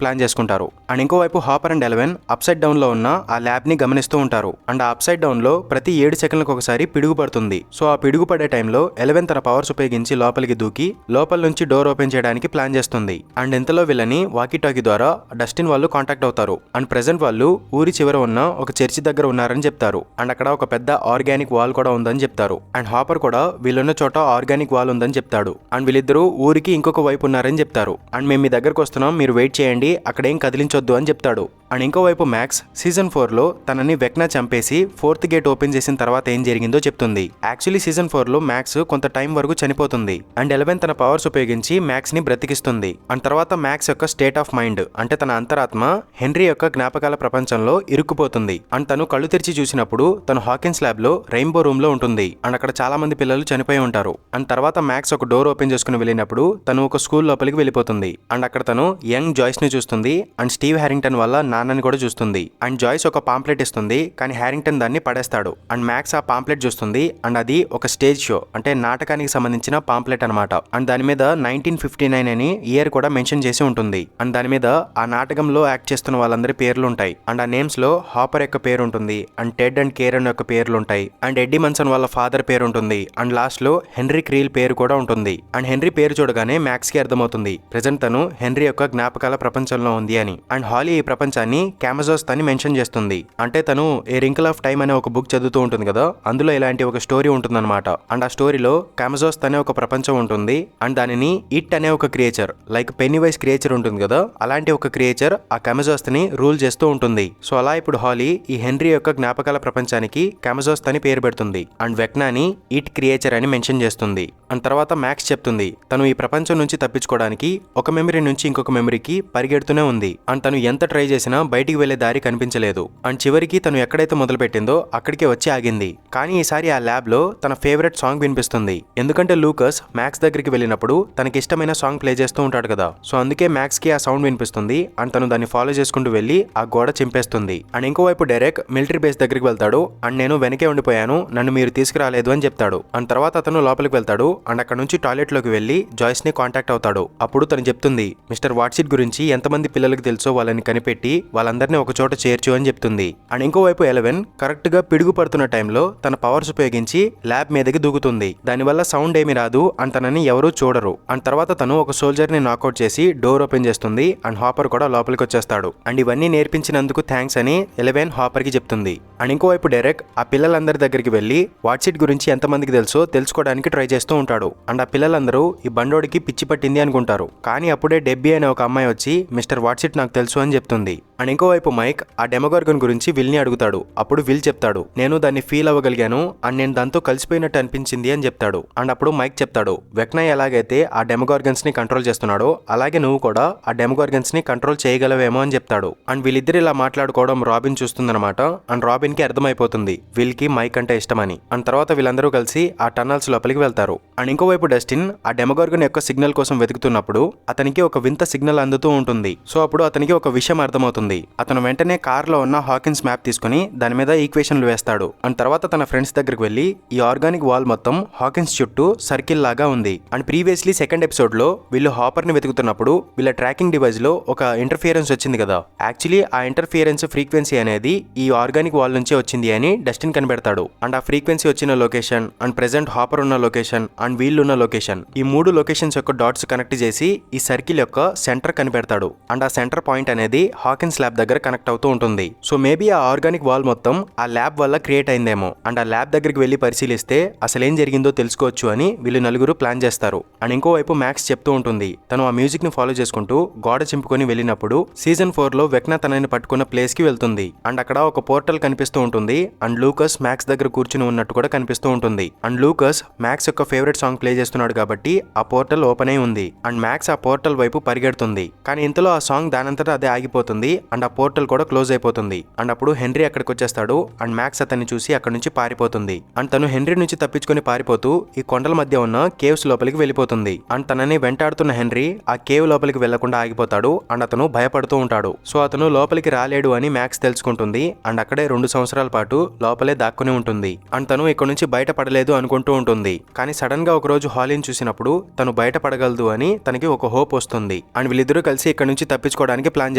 ప్లాన్ చేసుకుంటారు. అండ్ ఇంకోవైపు hopper and eleven upside down లో ఉన్న ఆ ల్యాబ్ ని గమనిస్తూ ఉంటారు. అండ్ ఆ అప్సైడ్ డౌన్ లో ప్రతి 7 సెకండ్లకు ఒకసారి పిడుగు పడుతుంది. సో ఆ పిడుగు పడే టైంలో ఎలెవెన్ తన పవర్స్ ఉపయోగించి లోపలికి దూకి లోపల నుంచి డోర్ ఓపెన్ చేయడానికి ప్లాన్ చేస్తుంది. అండ్ ఇంతలో వీళ్ళని వాకీ టాకీ ద్వారా డస్టిన్ వాళ్ళు కాంటాక్ట్ అవుతారు. అండ్ ప్రెసెంట్ వాళ్ళు ఊరి చివర ఉన్న ఒక చర్చి దగ్గర ఉన్నారని చెప్తారు. అండ్ అక్కడ ఒక పెద్ద ఆర్గానిక్ వాల్ కూడా ఉందని చెప్తారు. అండ్ హాపర్ కూడా వీళ్ళున్న చోట ఆర్గానిక్ వాల్ ఉందని చెప్తాడు. అండ్ వీళ్ళిద్దరూ ఊరికి ఇంకొక వైపు ఉన్నారని చెప్తారు. అండ్ మేము మీ దగ్గరకు వస్తున్నాం, మీరు వెయిట్ చేయండి, అక్కడేం కదిలించొద్దు అని చెప్తాడు. అండ్ ఇంకోవైపు మ్యాక్స్ సీజన్ 4లో తనని వెక్నా చంపేసి 4th గేట్ ఓపెన్ చేసిన తర్వాత ఏం జరిగిందో చెప్తుంది. యాక్చువల్లీ సీజన్ 4లో మ్యాక్స్ కొంత టైం వరకు చనిపోతుంది. అండ్ ఎలెవెన్ తన పవర్స్ ఉపయోగించి మ్యాక్స్ ని బ్రతికిస్తుంది. అండ్ తర్వాత మ్యాక్స్ యొక్క స్టేట్ ఆఫ్ మైండ్ అంటే తన అంతరాత్మ హెన్రీ యొక్క జ్ఞాపకాల ప్రపంచంలో ఇరుక్కుపోతుంది. అండ్ తను కళ్ళు తెరిచి చూసినప్పుడు తను హాకిన్స్ ల్యాబ్ లో రెయిన్బో రూమ్ లో ఉంటుంది. అండ్ అక్కడ చాలా మంది పిల్లలు చనిపోయి ఉంటారు. అండ్ తర్వాత మ్యాక్స్ ఒక డోర్ ఓపెన్ చేసుకుని వెళ్ళినప్పుడు తను ఒక స్కూల్ లోపలికి వెళ్ళిపోతుంది. అండ్ అక్కడ తను యంగ్ జాయ్స్ ని చూస్తుంది. అండ్ స్టీవ్ హ్యారింగ్టన్ వల్ల నాన్నని కూడా చూస్తుంది. అండ్ జాయ్స్ ఒక పాంప్లెట్ ఇస్తుంది, కానీ హ్యారింగ్టన్ దాన్ని పడేస్తాడు. అండ్ మ్యాక్స్ ఆ పాంప్లెట్ చూస్తుంది. అండ్ అది ఒక స్టేజ్ షో అంటే నాటకానికి సంబంధించిన పాంప్లెట్ అనమాట. అండ్ దాని మీద 1959 అని ఇయర్ కూడా మెన్షన్ చేసి ఉంటుంది. అండ్ దాని మీద ఆ నాటకంలో యాక్ట్ చేస్తున్న వాళ్ళందరి పేర్లు ఉంటాయి. అండ్ ఆ నేమ్స్ లో హాపర్ యొక్క పేరు ఉంటుంది. అండ్ టెడ్ అండ్ కేరన్ యొక్క పేర్లు ఉంటాయి. అండ్ ఎడ్డీ మన్సన్ వాళ్ళ ఫాదర్ పేరు ఉంటుంది. అండ్ లాస్ట్ లో హెన్రీ క్రీల్ పేరు కూడా ఉంటుంది. అండ్ హెన్రీ పేరు చూడగానే మ్యాక్స్ కి అర్థమవుతుంది ప్రెజెంట్ తను హెన్రీ యొక్క జ్ఞాపకాల ప్రపంచంలో ఉంది అని. అండ్ హాలీ ఈ ప్రపంచాన్ని క్యామజోస్ అని మెన్షన్ చేస్తుంది. అంటే తను ఏ రింకిల్ ఆఫ్ టైమ్ అనే ఒక బుక్ చదువుతూ ఉంటుంది కదా, అందులో ఇలాంటి ఒక స్టోరీ ఉంటుందన్నమాట. అండ్ ఆ స్టోరీలో క్యామజోస్ అనే ఒక ప్రపంచం ఉంటుంది. అండ్ దానిని ఇట్ అనే ఒక క్రియేచర్ లైక్ పెన్నీవైస్ క్రియేచర్ ఉంటుంది కదా, అలాంటి ఒక క్రియేచర్ ఆ క్యామజోస్ ని రూల్ చేస్తూ ఉంటుంది. సో అలా ఇప్పుడు హాలీ ఈ హెన్రీ యొక్క జ్ఞాపకాల ప్రపంచానికి క్యామజోస్ అని పేరు పెడుతుంది. అండ్ వెక్నాని ఇట్ క్రియేచర్ అని మెన్షన్ చేస్తుంది. అండ్ తర్వాత మ్యాక్స్ చెప్తుంది తను ఈ ప్రపంచం నుంచి తప్పించుకోవడానికి ఒక మెమరీ నుంచి ఇంకొక మెమరీకి పరిగెడుతూనే ఉంది. అండ్ తను ఎంత ట్రై చేసినా బయటికి వెళ్లే దారి కనిపించలేదు. అండ్ చివరికి తను ఎక్కడైతే మొదలు పెట్టిందో అక్కడికే వచ్చి ఆగింది. కానీ ఈసారి ఆ ల్యాబ్ లో తన ఫేవరెట్ సాంగ్ వినిపిస్తుంది. ఎందుకంటే లూకస్ మ్యాక్స్ దగ్గరికి వెళ్ళినప్పుడు తనకి ఇష్టమైన సాంగ్ ప్లే చేస్తూ ఉంటాడు కదా, సో అందుకే మ్యాక్స్ కి ఆ సౌండ్ వినిపిస్తుంది. అండ్ తను దాన్ని ఫాలో చేసుకుంటూ వెళ్లి ఆ గోడ చింపేస్తుంది. అండ్ ఇంకోవైపు డైరెక్ట్ మిలిటరీ బేస్ దగ్గరికి వెళ్తాడు. అండ్ నేను వెనకే ఉండిపోయాను, నన్ను మీరు తీసుకురాలేదు అని చెప్తాడు. అండ్ తర్వాత అతను లోపలికి వెళ్తాడు. అండ్ అక్కడ నుంచి టాయిలెట్ లోకి వెళ్లి జాయ్స్ ని కాంటాక్ట్ అవుతాడు. అప్పుడు తను చెప్తుంది మిస్టర్ వాట్సిట్ గురించి ఎంతమంది పిల్లలకి తెలుసో వాళ్ళని కనిపెట్టి వాళ్ళందరినీ ఒక చోట చేర్చు అని చెప్తుంది. అండ్ ఇంకోవైపు ఎలెవెన్ కరెక్ట్ గా పిడుగు పడుతున్న టైంలో తన పవర్స్ ఉపయోగించి ల్యాబ్ మీదకి దూకుతుంది. దానివల్ల సౌండ్ ఏమి రాదు. అండ్ తనని ఎవరూ చూడరు. అండ్ తర్వాత తను ఒక సోల్జర్ ని నాకౌట్ చేసి డోర్ ఓపెన్ చేస్తుంది. అండ్ హాపర్ కూడా లోపలికి వచ్చేస్తాడు. అండ్ ఇవన్నీ నేర్పించినందుకు థ్యాంక్స్ అని ఎలెవెన్ హాపర్ కి చెప్తుంది. అండ్ ఇంకోవైపు డైరెక్ట్ ఆ పిల్లలందరి దగ్గరికి వెళ్లి వాట్సిట్ గురించి ఎంతమందికి తెలుసో తెలుసుకోవడానికి ట్రై చేస్తూ ఉంటాడు. అండ్ ఆ పిల్లలందరూ ఈ బండోడికి పిచ్చి పట్టింది అనుకుంటారు. కానీ అప్పుడే డెబ్బీ అనే ఒక అమ్మాయి వచ్చి మిస్టర్ వాట్సిట్ నాకు తెలుసు అని చెప్తుంది. అండ్ ఇంకోవైపు మైక్ ఆ డెమోగార్గన్ గురించి విల్ని అడుగుతాడు. అప్పుడు విల్ చెప్తాడు నేను దాన్ని ఫీల్ అవ్వగలిగాను అండ్ నేను దాంతో కలిసిపోయినట్టు అనిపించింది అని చెప్తాడు. అండ్ అప్పుడు మైక్ చెప్తాడు వెక్నా ఎలాగైతే ఆ డెమోగార్గన్స్ ని కంట్రోల్ చేస్తున్నాడో అలాగే నువ్వు కూడా ఆ డెమోగార్గన్స్ ని కంట్రోల్ చేయగలవేమో అని చెప్తాడు. అండ్ వీళ్ళిద్దరు ఇలా మాట్లాడుకోవడం రాబిన్ చూస్తుందన్నమాట. అండ్ రాబిన్ కి అర్థమైపోతుంది విల్ కి మైక్ అంటే ఇష్టమని. అండ్ తర్వాత వీళ్ళందరూ కలిసి ఆ టన్నల్స్ లోపలికి వెళ్తారు. అండ్ ఇంకోవైపు డస్టిన్ ఆ డెమోగార్గన్ యొక్క సిగ్నల్ కోసం వెతుకుతున్నప్పుడు అతనికి ఒక వింత సిగ్నల్ అందుతూ ఉంటుంది. సో అప్పుడు అతనికి ఒక విషయం అర్థమవుతుంది. అతను వెంటనే కార్లో ఉన్న హాకిన్స్ మ్యాప్ తీసుకుని దాని మీద ఈక్వేషన్లు వేస్తాడు. అండ్ తర్వాత తన ఫ్రెండ్స్ దగ్గరికి వెళ్లి ఈ ఆర్గానిక్ వాల్ మొత్తం హాకిన్స్ చుట్టూ సర్కిల్ లాగా ఉంది. అండ్ ప్రీవియస్లీ సెకండ్ ఎపిసోడ్ లో వీళ్ళు హాపర్ ని వెతుకుతున్నప్పుడు వీళ్ళ ట్రాకింగ్ డివైస్ లో ఒక ఇంటర్ఫియరెన్స్ వచ్చింది కదా. యాక్చువల్లీ ఆ ఇంటర్ఫియరెన్స్ ఫ్రీక్వెన్సీ అనేది ఈ ఆర్గానిక్ వాల్ నుంచే వచ్చింది అని డస్టిన్ కనిపెడతాడు. అండ్ ఆ ఫ్రీక్వెన్సీ వచ్చిన లొకేషన్ అండ్ ప్రెసెంట్ హాపర్ ఉన్న లొకేషన్ అండ్ వీళ్ళున్న లొకేషన్, ఈ 3 లొకేషన్స్ యొక్క డాట్స్ కనెక్ట్ చేసి ఈ సర్కిల్ యొక్క సెంటర్ కనిపెడతాడు. అండ్ ఆ సెంటర్ పాయింట్ అనేది హాకిన్స్ ల్యాబ్ దగ్గర కనెక్ట్ అవుతూ ఉంటుంది. సో మేబీ ఆ ఆర్గానిక్ వాల్ మొత్తం ఆ ల్యాబ్ వల్ల క్రియేట్ అయిందేమో. అండ్ ఆ ల్యాబ్ దగ్గరికి వెళ్లి పరిశీలిస్తే అసలేం జరిగిందో తెలుసుకోవచ్చు అని వీళ్ళు నలుగురు ప్లాన్ చేస్తారు. అండ్ ఇంకోవైపు మ్యాక్స్ చెప్తూ ఉంటుంది తను ఆ మ్యూజిక్ ని ఫాలో చేసుకుంటూ గోడ చింపుకొని వెళ్ళినప్పుడు సీజన్ 4 లో వెక్నా తనని పట్టుకున్న ప్లేస్ కి వెళ్తుంది. అండ్ అక్కడ ఒక పోర్టల్ కనిపిస్తూ ఉంటుంది. అండ్ లూకస్ మ్యాక్స్ దగ్గర కూర్చుని ఉన్నట్టు కూడా కనిపిస్తూ ఉంటుంది. అండ్ లూకస్ మ్యాక్స్ యొక్క ఫేవరెట్ సాంగ్ ప్లే చేస్తున్నాడు కాబట్టి ఆ పోర్టల్ ఓపెన్ అయి ఉంది. అండ్ మ్యాక్స్ ఆ పోర్టల్ వైపు పరిగెడుతుంది. కానీ ఇంతలో ఆ సాంగ్ దానంతటా అదే ఆగిపోతుంది. అండ్ ఆ పోర్టల్ కూడా క్లోజ్ అయిపోతుంది. అండ్ అప్పుడు హెన్రీ అక్కడికి వచ్చేస్తాడు. అండ్ మ్యాక్స్ అతన్ని చూసి అక్కడ నుంచి పారిపోతుంది. అండ్ తను హెన్రీ నుంచి తప్పించుకొని పారిపోతూ ఈ కొండల మధ్య ఉన్న కేవ్స్ లోపలికి వెళ్ళిపోతుంది. అండ్ తనని వెంటాడుతున్న హెన్రీ ఆ కేవ్ లోపలికి వెళ్లకుండా ఆగిపోతాడు. అండ్ అతను భయపడుతూ ఉంటాడు. సో అతను లోపలికి రాలేడు అని మ్యాక్స్ తెలుసుకుంటుంది. అండ్ అక్కడే 2 సంవత్సరాల పాటు లోపలే దాక్కుని ఉంటుంది. అండ్ తను ఇక్కడ నుంచి బయటపడలేదు అనుకుంటూ ఉంటుంది. కానీ సడన్ గా ఒక రోజు హాలీని చూసినప్పుడు తను బయటపడగలదు అని తనకి ఒక హోప్ వస్తుంది. అండ్ వీళ్ళిద్దరూ కలిసి ఇక్కడ నుంచి తప్పించుకోవడానికి ప్లాన్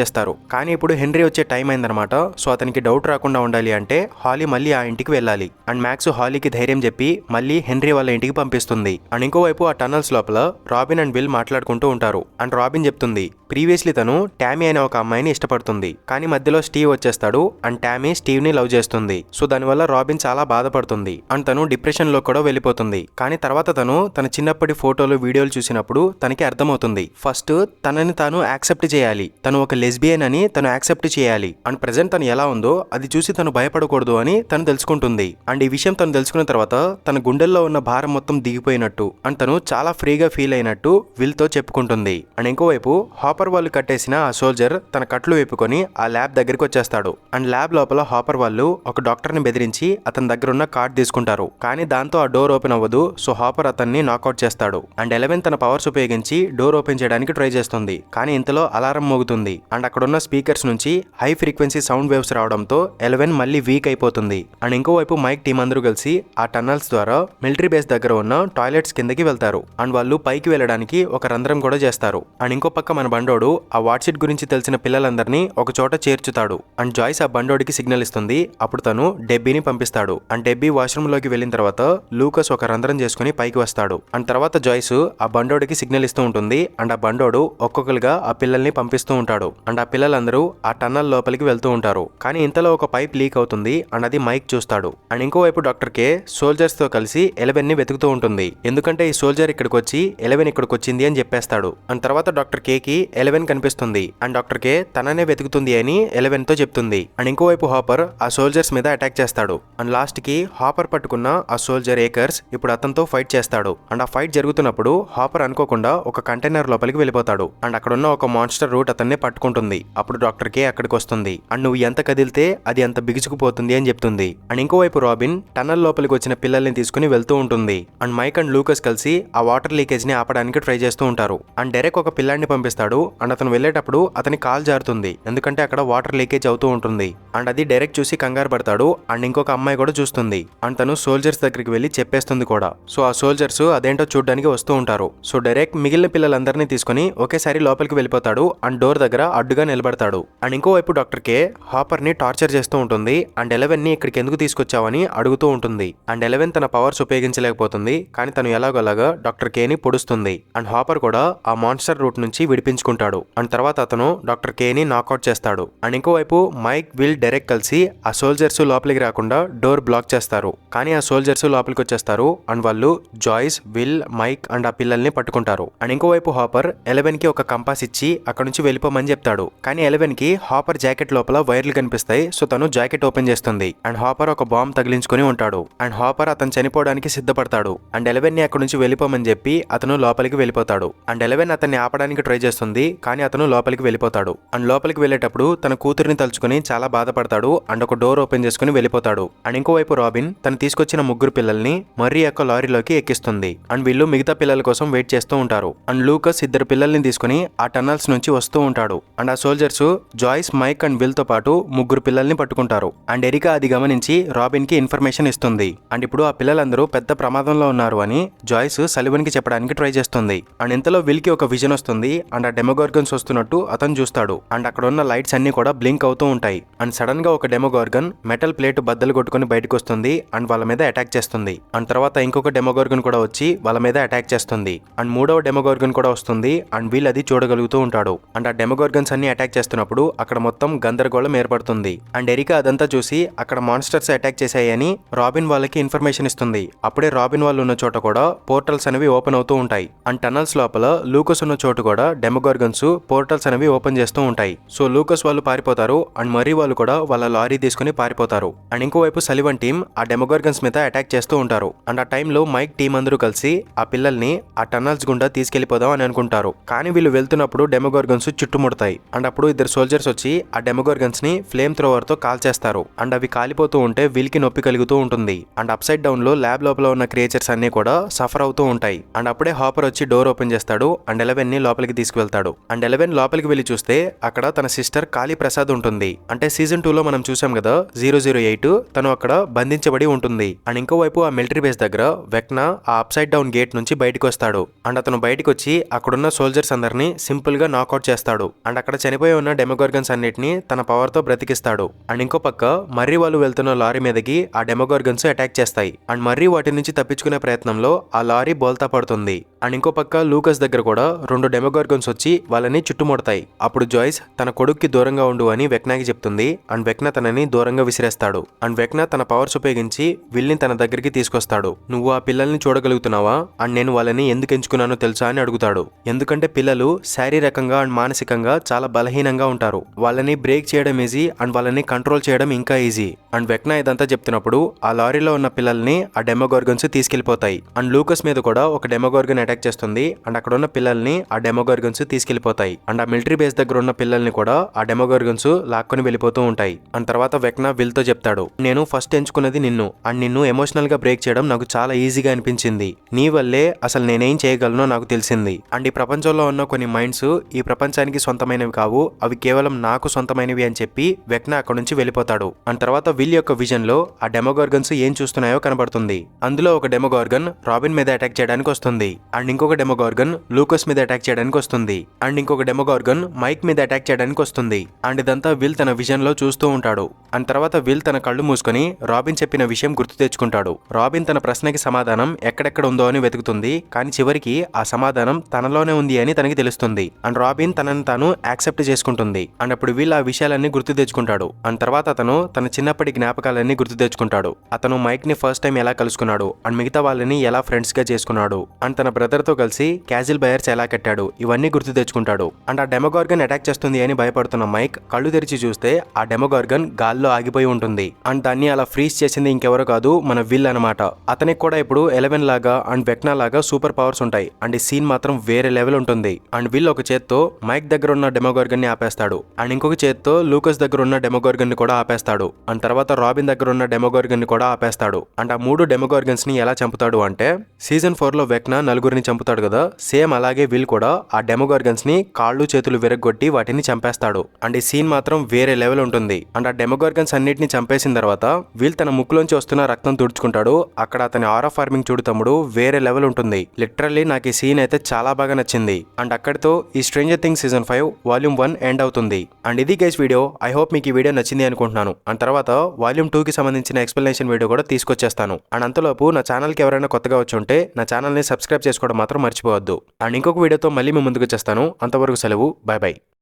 చేస్తారు. కానీ ఇప్పుడు హెన్రీ వచ్చే టైం అయిందనమాట. సో అతనికి డౌట్ రాకుండా ఉండాలి అంటే హాలీ మళ్ళీ ఆ ఇంటికి వెళ్ళాలి. అండ్ మ్యాక్స్ హాలీకి ధైర్యం చెప్పి మళ్ళీ హెన్రీ వాళ్ళ ఇంటికి పంపిస్తుంది. అండ్ ఇంకోవైపు ఆ టన్నల్స్ లోపల రాబిన్ అండ్ విల్ మాట్లాడుకుంటూ ఉంటారు. అండ్ రాబిన్ చెప్తుంది ప్రీవియస్లీ తను టామీ అనే ఒక అమ్మాయిని ఇష్టపడుతుంది. కానీ మధ్యలో స్టీవ్ వచ్చేస్తాడు. అండ్ టామీ స్టీవ్ ని లవ్ చేస్తుంది. సో దానివల్ల రాబిన్ చాలా బాధపడుతుంది. అండ్ తను డిప్రెషన్ లో కూడా వెళ్ళిపోతుంది. కానీ తర్వాత తను తన చిన్నప్పటి ఫోటోలు వీడియోలు చూసినప్పుడు తనకి అర్థమవుతుంది ఫస్ట్ తనని తాను యాక్సెప్ట్ చేయాలి. తను ఒక లెస్బియన్ అని తను యాక్సెప్ట్ చేయాలి. అండ్ ప్రెసెంట్ తను ఎలా ఉందో అది చూసి తను భయపడకూడదు అని తను తెలుసుకుంటుంది. అండ్ ఈ విషయం తను తెలుసుకున్న తర్వాత తన గుండెల్లో ఉన్న భారం మొత్తం దిగిపోయినట్టు అండ్ తను చాలా ఫ్రీగా ఫీల్ అయినట్టు విల్ తో చెప్పుకుంటుంది. అండ్ ఇంకోవైపు హాపర్ వాళ్ళు కట్టేసిన ఆ సోల్జర్ తన కట్లు వేపుకొని ఆ ల్యాబ్ దగ్గరికి వచ్చేస్తాడు. అండ్ ల్యాబ్ లోపల హాపర్ వాళ్ళు ఒక డాక్టర్ ని బెదిరించి అతని దగ్గర ఉన్న కార్డ్ తీసుకుంటారు. కానీ దాంతో ఆ డోర్ ఓపెన్ అవ్వదు. సో హాపర్ అతన్ని నాకౌట్ చేస్తాడు. అండ్ 11 తన పవర్స్ ఉపయోగించి డోర్ ఓపెన్ చేయడానికి ట్రై చేస్తుంది. కానీ ఇంతలో అలారం మోగుతుంది. అండ్ అక్కడున్న స్పీకర్స్ నుంచి హై ఫ్రీక్వెన్సీ సౌండ్ వేవ్స్ రావడంతో 11 మళ్ళీ వీక్ అయిపోతుంది. అండ్ ఇంకోవైపు మైక్ టీం అందరూ కలిసి ఆ టన్నల్స్ ద్వారా మిలిటరీ బేస్ దగ్గర ఉన్న టాయిలెట్స్ కిందకి వెళ్తారు. అండ్ వాళ్ళు పైకి వెళ్ళడానికి ఒక రంధ్రం కూడా చేస్తారు. అండ్ ఇంకో పక్క మన బండోడు ఆ వాట్సిట్ గురించి తెలిసిన పిల్లలందరినీ ఒక చోట చేర్చుతాడు. అండ్ జాయ్స్ ఆ బండోడికి సిగ్నల్ ఇస్తుంది. అప్పుడు తను డెబ్బీని పంపిస్తాడు. అండ్ డెబ్బీ వాష్రూమ్ లోకి వెళ్ళిన తర్వాత లూకస్ ఒక రంధ్రం చేసుకుని పైకి వస్తాడు. అండ్ తర్వాత జాయ్స్ ఆ బండోడికి సిగ్నల్ ఇస్తూ ఉంటుంది. అండ్ ఆ బండోడు ఒక్కొక్కరుగా ఆ పిల్లల్ని పంపిస్తూ ఉంటాడు. అండ్ ఆ పిల్లలందరూ ఆ టన్నల్ లోపలికి వెళ్తూ ఉంటారు. కానీ ఇంతలో ఒక పైప్ లీక్ అవుతుంది. అండ్ అది మైక్ చూస్తాడు. అండ్ ఇంకోవైపు డాక్టర్ కే సోల్జర్స్ తో కలిసి 11 ని వెతుకుతూ ఉంటుంది. ఎందుకంటే ఈ సోల్జర్ ఇక్కడికి వచ్చి 11 ఇక్కడికి వచ్చింది అని చెప్పేస్తాడు. అండ్ తర్వాత డాక్టర్ కే కి 11 కనిపిస్తుంది. అండ్ డాక్టర్ కే తననే వెతుకుతుంది అని 11 తో చెప్తుంది. అండ్ ఇంకోవైపు హాపర్ ఆ సోల్జర్స్ మీద అటాక్ చేస్తాడు. అండ్ లాస్ట్ కి హాపర్ పట్టుకున్న ఆ సోల్జర్ ఏకర్స్ ఇప్పుడు అతనితో ఫైట్ చేస్తాడు. అండ్ ఆ ఫైట్ జరుగుతున్నప్పుడు హాపర్ అనుకోకుండా ఒక కంటైనర్ లోపలికి వెళ్ళిపోతాడు. అండ్ అక్కడున్న ఒక మాన్స్టర్ రూట్ అతన్ని పట్టుకుంటుంది. అప్పుడు డాక్టర్ కే అక్కడికి వస్తుంది. అండ్ నువ్వు ఎంత కదిలితే అది అంత బిగుసుకుపోతుంది అని చెప్తుంది. అండ్ ఇంకోవైపు రాబిన్ టన్నల్ లోపలికి వచ్చిన పిల్లల్ని తీసుకుని వెళ్తూ ఉంటుంది. అండ్ మైక్ అండ్ లూకస్ కలిసి ఆ వాటర్ లీకేజ్ ని ఆపడానికి ట్రై చేస్తూ ఉంటారు. అండ్ డెరెక్ ఒక పిల్లాడిని పంపిస్తాడు. అండ్ అతను వెళ్ళేటప్పుడు అతని కాల్ జారుతుంది. ఎందుకంటే అక్కడ వాటర్ లీకేజ్ అవుతూ ఉంటుంది. అండ్ అది డెరెక్ చూసి కంగారు పడతాడు. అండ్ ఇంకొక అమ్మాయి కూడా చూస్తుంది. అండ్ తను సోల్జర్స్ దగ్గరికి వెళ్ళి చెప్పేస్తుంది కూడా. సో ఆ సోల్జర్స్ అదేంటో చూడడానికి వస్తూ ఉంటారు. సో డెరెక్ మిగిలిన పిల్లలందరినీ తీసుకుని ఒకేసారి లోపలికి వెళ్ళిపోతాడు. అండ్ డోర్ దగ్గర అడ్డుగా నిలబడతాడు. అండ్ ఇంకోవైపు డాక్టర్ కే హాపర్ ని టార్చర్ చేస్తూ ఉంటుంది. అండ్ 11 ని ఇక్కడికి ఎందుకు తీసుకొచ్చావని అడుగుతూ ఉంటుంది. అండ్ 11 తన పవర్స్ ఉపయోగించలేకపోతుంది. కానీ తను ఎలాగోలాగా డాక్టర్ కే ని పొడుస్తుంది. అండ్ హాపర్ కూడా ఆ మాన్స్టర్ రూట్ నుంచి విడిపించుకుంటాడు. అండ్ తర్వాత అతను డాక్టర్ కే ని నాకౌట్ చేస్తాడు. అండ్ ఇంకోవైపు మైక్ విల్ డెరెక్ కలిసి ఆ సోల్జర్స్ లోపలికి రాకుండా డోర్ బ్లాక్ చేస్తారు. కానీ ఆ సోల్జర్స్ లోపలికి వచ్చేస్తారు. అండ్ వాళ్ళు జాయ్స్, విల్, మైక్ అండ్ ఆ పిల్లల్ని పట్టుకుంటారు. అండ్ ఇంకోవైపు హాపర్ 11 కి ఒక కంపాస్ ఇచ్చి అక్కడ నుంచి వెళ్ళిపోమని చెప్తాడు. కానీ 11 కి హాపర్ జాకెట్ లోపల వైర్లు కనిపిస్తాయి. సో తను జాకెట్ ఓపెన్ చేస్తుంది. అండ్ హాపర్ ఒక బాంబ్ తగిలించుకుని ఉంటాడు. అండ్ హాపర్ అతను చనిపోవడానికి సిద్ధపడతాడు. అండ్ 11 ని అక్కడ నుంచి వెళ్ళిపోమని చెప్పి అతను లోపలికి వెళ్ళిపోతాడు. అండ్ 11 అతన్ని ఆపడానికి ట్రై చేస్తుంది. కానీ అతను లోపలికి వెళ్ళిపోతాడు. అండ్ లోపలికి వెళ్ళేటప్పుడు తన కూతురిని తలుచుకుని చాలా బాధపడతాడు. అండ్ ఒక డోర్ ఓపెన్ చేసుకుని వెళ్ళిపోతాడు. అండ్ ఇంకోవైపు రాబిన్ తను తీసుకొచ్చిన 3 పిల్లల్ని మర్రీ యొక్క లారీలోకి ఎక్కిస్తుంది. అండ్ వీళ్ళు మిగతా పిల్లల కోసం వెయిట్ చేస్తూ ఉంటారు. అండ్ లూకస్ ఇద్దరు పిల్లల్ని తీసుకుని ఆ టన్నల్స్ నుంచి వస్తూ ఉంటాడు. అండ్ ఆ soldiers Joyce, Mike and Will తో పాటు ముగ్గురు పిల్లల్ని పట్టుకుంటారు. అండ్ ఎరికా అది గమనించి రాబిన్ కి ఇన్ఫర్మేషన్ ఇస్తుంది. అండ్ ఇప్పుడు ఆ పిల్లలందరూ పెద్ద ప్రమాదంలో ఉన్నారు అని జాయిస్ సలివన్ కి చెప్పడానికి ట్రై చేస్తుంది. అండ్ ఇంతలో విల్ కి ఒక విజన్ వస్తుంది. అండ్ ఆ డెమోగార్గన్స్ వస్తున్నట్టు అతను చూస్తాడు. అండ్ అక్కడ ఉన్న లైట్స్ అన్ని కూడా బ్లింక్ అవుతూ ఉంటాయి. అండ్ సడన్ గా ఒక డెమోగార్గన్ మెటల్ ప్లేట్ బద్దలు కొట్టుకుని బయటకు వస్తుంది. అండ్ వాళ్ళ మీద అటాక్ చేస్తుంది. అండ్ తర్వాత ఇంకొక డెమోగార్గన్ కూడా వచ్చి వాళ్ళ మీద అటాక్ చేస్తుంది. అండ్ మూడవ డెమోగార్గన్ కూడా వస్తుంది. అండ్ వీల్ అది చూడగలుగుతూ ఉంటాడు. అండ్ ఆ డెమోగార్గన్స్ అన్ని అటాక్ చేస్తున్నప్పుడు అక్కడ మొత్తం గందరగోళం ఏర్పడుతుంది. అండ్ ఎరికా అదంతా చూసి అక్కడ మాన్స్టర్స్ అటాక్ చేశాయని రాబిన్ వాళ్ళకి ఇన్ఫర్మేషన్ ఇస్తుంది. అప్పుడే రాబిన్ వాళ్ళు ఉన్న చోట కూడా పోర్టల్స్ అనేవి ఓపెన్ అవుతూ ఉంటాయి. అండ్ టనల్స్ లోపల లూకస్ ఉన్న చోటు కూడా డెమోగార్గన్స్ పోర్టల్స్ అనేవి ఓపెన్ చేస్తూ ఉంటాయి. సో లూకస్ వాళ్ళు పారిపోతారు. అండ్ మరీ వాళ్ళు కూడా వాళ్ళ లారీ తీసుకుని పారిపోతారు. అండ్ ఇంకోవైపు సలివన్ టీం ఆ డెమోగార్గన్స్ మీద అటాక్ చేస్తూ ఉంటారు. అండ్ ఆ టైంలో మైక్ టీం అందరూ కలిసి ఆ పిల్లల్ని ఆ టన్నల్స్ గుండా తీసుకెళ్లిపోదాం అని అనుకుంటారు. కానీ వీళ్ళు వెళ్తున్నప్పుడు డెమోగార్గన్స్ చుట్టుముడతాయి. అండ్ అప్పుడు ఇద్దరు సోల్జర్స్ వచ్చి ఆ డెమోగార్గన్స్ ని ఫ్లేమ్ థ్రోవర్ తో కాల్ చేస్తారు. అండ్ అవి కాలిపోతూ ఉంటే వీల్కి నొప్పి కలుగుతూ ఉంటుంది. అండ్ అప్ సైడ్ డౌన్ లో ల్యాబ్ లోపల ఉన్న క్రియేచర్స్ అన్ని కూడా సఫర్ అవుతూ ఉంటాయి. అండ్ అప్పుడే హాపర్ వచ్చి డోర్ ఓపెన్ చేస్తాడు. అండ్ 11 ని లోపలికి తీసుకువెళ్తాడు. అండ్ 11 లోపలికి వెళ్లి చూస్తే అక్కడ తన సిస్టర్ కాళీ ప్రసాద్ ఉంటుంది. అంటే సీజన్ 2 లో మనం చూసాం కదా 008 తను అక్కడ బంధించబడి ఉంటుంది. అండ్ ఇంకోవైపు ఆ మిలిటరీ బేస్ దగ్గర వెక్నా ఆ అప్ సైడ్ డౌన్ గేట్ నుంచి బయటకు వస్తాడు. అండ్ అతను బయటకు వచ్చి అక్కడున్న సోల్జర్స్ అందరినీ సింపుల్ గా నాక్అవుట్ చేస్తాడు. అండ్ అక్కడ చనిపోయి ఉన్న డెమోగార్గన్స్ అన్నిటిని తన పవర్ తో బ్రతికిస్తాడు. అండ్ ఇంకో పక్క మర్రీ వాళ్ళు వెళ్తున్న లారీ మీదకి ఆ డెమోగార్గన్స్ అటాక్ చేస్తాయి. అండ్ మర్రీ వాటి నుంచి తప్పించుకునే ప్రయత్నంలో ఆ లారీ బోల్తా పడుతుంది. అండ్ ఇంకో పక్క లూకస్ దగ్గర కూడా 2 డెమోగార్గన్స్ వచ్చి వాళ్ళని చుట్టుముడతాయి. అప్పుడు జాయిస్ తన కొడుక్కి దూరంగా ఉండు అని వెక్నాకి చెప్తుంది. అండ్ వెక్నా తనని దూరంగా విసిరేస్తాడు. అండ్ వెక్నా తన పవర్స్ ఉపయోగించి విల్ని తన దగ్గరికి తీసుకొస్తాడు. నువ్వు ఆ పిల్లల్ని చూడగలుగుతున్నావా? అండ్ నేను వాళ్ళని ఎందుకు ఎంచుకున్నానో తెలుసా అని అడుగుతాడు. ఎందుకంటే పిల్లలు శారీరకంగా అండ్ మానసికంగా చాలా బలహీనంగా ఉంటారు. వాళ్ళని బ్రేక్ చేయడం ఈజీ అండ్ వాళ్ళని కంట్రోల్ చేయడం ఇంకా ఈజీ. అండ్ వెక్నా ఇదంతా చెప్తున్నప్పుడు ఆ లారీలో ఉన్న పిల్లల్ని ఆ డెమోగార్గన్స్ తీసుకెళ్లిపోతాయి. అండ్ లూకస్ మీద కూడా ఒక డెమోగార్గన్ అటాక్ చేస్తుంది. అండ్ అక్కడ ఉన్న పిల్లల్ని ఆ డెమోగార్గన్స్ తీసుకెళ్లిపోతాయి. అండ్ ఆ మిలిటరీ బేస్ దగ్గర ఉన్న పిల్లల్ని కూడా ఆ డెమోగార్గన్స్ లాక్కొని వెళ్ళిపోతూ ఉంటాయి. అండ్ తర్వాత వెక్నా విల్ తో చెప్తాడు, నేను ఫస్ట్ ఎంచుకున్నది నిన్ను. అండ్ నిన్ను ఎమోషనల్ గా బ్రేక్ చేయడం నాకు చాలా ఈజీగా అనిపించింది. నీ వల్లే అసలు నేనేం చేయగలనో నాకు తెలిసింది. అండ్ ఈ ప్రపంచంలో ఉన్న కొన్ని మైండ్స్ ఈ ప్రపంచానికి సొంతమైనవి కావు, అవి కేవలం నాకు సొంతమైనవి అని చెప్పి వెక్నా అక్కడ నుంచి వెళ్ళిపోతాడు. అండ్ తర్వాత విల్ యొక్క విజన్ లో ఆ డెమోగార్గన్స్ ఏం చూస్తున్నాయో కనబడుతుంది. అందులో ఒక డెమోగార్గన్ రాబిన్ మీద అటాక్ చేయడానికి వస్తుంది. అండ్ ఇంకొక డెమోగార్గన్ లూకస్ మీద అటాక్ చేయడానికి వస్తుంది. అండ్ ఇంకొక డెమోగార్గన్ మైక్ మీద అటాక్ చేయడానికి వస్తుంది. అండ్ ఇదంతా విల్ తన విజన్ లో చూస్తూ ఉంటాడు. అండ్ తర్వాత విల్ తన కళ్ళు మూసుకొని రాబిన్ చెప్పిన విషయం గుర్తు తెచ్చుకుంటాడు. రాబిన్ తన ప్రశ్నకి సమాధానం ఎక్కడెక్కడ ఉందో అని వెతుకుతుంది. కానీ చివరికి ఆ సమాధానం తనలోనే ఉంది అని తనకి తెలుస్తుంది. అండ్ రాబిన్ తనని తాను యాక్సెప్ట్ చేసుకుంటుంది. అండ్ అప్పుడు విల్ ఆ విషయాలన్నీ గుర్తు తెచ్చుకుంటాడు. అండ్ తర్వాత అతను తన చిన్నప్పటి జ్ఞాపకాలన్నీ గుర్తు తెచ్చుకుంటాడు. అతను మైక్ ని ఫస్ట్ టైం ఎలా కలుసుకున్నాడు, అండ్ మిగతా వాళ్ళని ఎలా ఫ్రెండ్స్ గా చేసుకున్నాడు, అండ్ తన బ్రదర్ తో కలిసి క్యాజిల్ బయర్స్ ఎలా కట్టాడు, ఇవన్నీ గుర్తు తెచ్చుకుంటాడు. అండ్ ఆ డెమోగార్గన్ అటాక్ చేస్తుంది అని భయపడుతున్న మైక్ కళ్ళు తెరిచి చూస్తే ఆ డెమోగార్గన్ గాల్లో ఆగిపోయి ఉంటుంది. అండ్ దాన్ని అలా ఫ్రీజ్ చేసింది ఇంకెవరో కాదు, మన విల్ అనమాట. అతనికి కూడా ఇప్పుడు 11 లాగా అండ్ వెక్నా లాగా సూపర్ పవర్స్ ఉంటాయి. అండ్ ఈ సీన్ మాత్రం వేరే లెవెల్ ఉంటుంది. అండ్ విల్ ఒక చేత్తో మైక్ దగ్గర ఉన్న డెమోగార్గన్ ని ఆపేస్తాడు. అండ్ ఇంకొక చేత్తో లూకస్ దగ్గర ఉన్న డెమోగార్గన్ ని కూడా ఆపేస్తాడు. అండ్ తర్వాత రాబిన్ దగ్గర ఉన్న డెమోగార్గన్ ని కూడా ఆపేస్తాడు. అండ్ ఆ 3 డెమోగార్గన్స్ ని ఎలా చంపుతాడు అంటే సీజన్ 4 లో వెక్నా 4 చంపుతాడు కదా, సేమ్ అలాగే విల్ కూడా ఆ డెమోగార్గన్స్ ని కాళ్ళు చేతులు విరగొట్టి వాటిని చంపేస్తాడు. అండ్ ఈ సీన్ మాత్రం వేరే లెవెల్ ఉంటుంది. అండ్ ఆ డెమోగార్గన్స్ అన్నిటిని చంపేసిన తర్వాత విల్ తన ముక్కులోంచి వస్తున్న రక్తం తుడుచుకుంటాడు. అక్కడ అతని ఆరా ఫార్మింగ్ చూడు తమ్ముడు వేరే లెవెల్ ఉంటుంది. లిటరల్లీ నాకు ఈ సీన్ అయితే చాలా బాగా నచ్చింది. అండ్ అక్కడితో ఈ stranger things season 5 volume 1 end అవుతుంది. అండ్ ఇది గైస్ వీడియో. ఐ హోప్ మీకు ఈ వీడియో నచ్చింది అనుకుంటున్నాను. అండ్ తర్వాత వాల్యూమ్ 2 కి సంబంధించిన ఎక్స్ప్లెనేషన్ వీడియో కూడా తీసుకొచ్చేస్తాను. అండ్ అంతలోపు నా ఛానల్ కి ఎవరైనా కొత్తగా వచ్చి ఉంటే నా ఛానల్ ని సబ్స్క్రైబ్ చేసుకోవడం మాత్రం మర్చిపోవద్దు. అండ్ ఇంకొక వీడియోతో మళ్ళీ మీ ముందుకు వచ్చేస్తాను. అంతవరకు సెలవు. By by.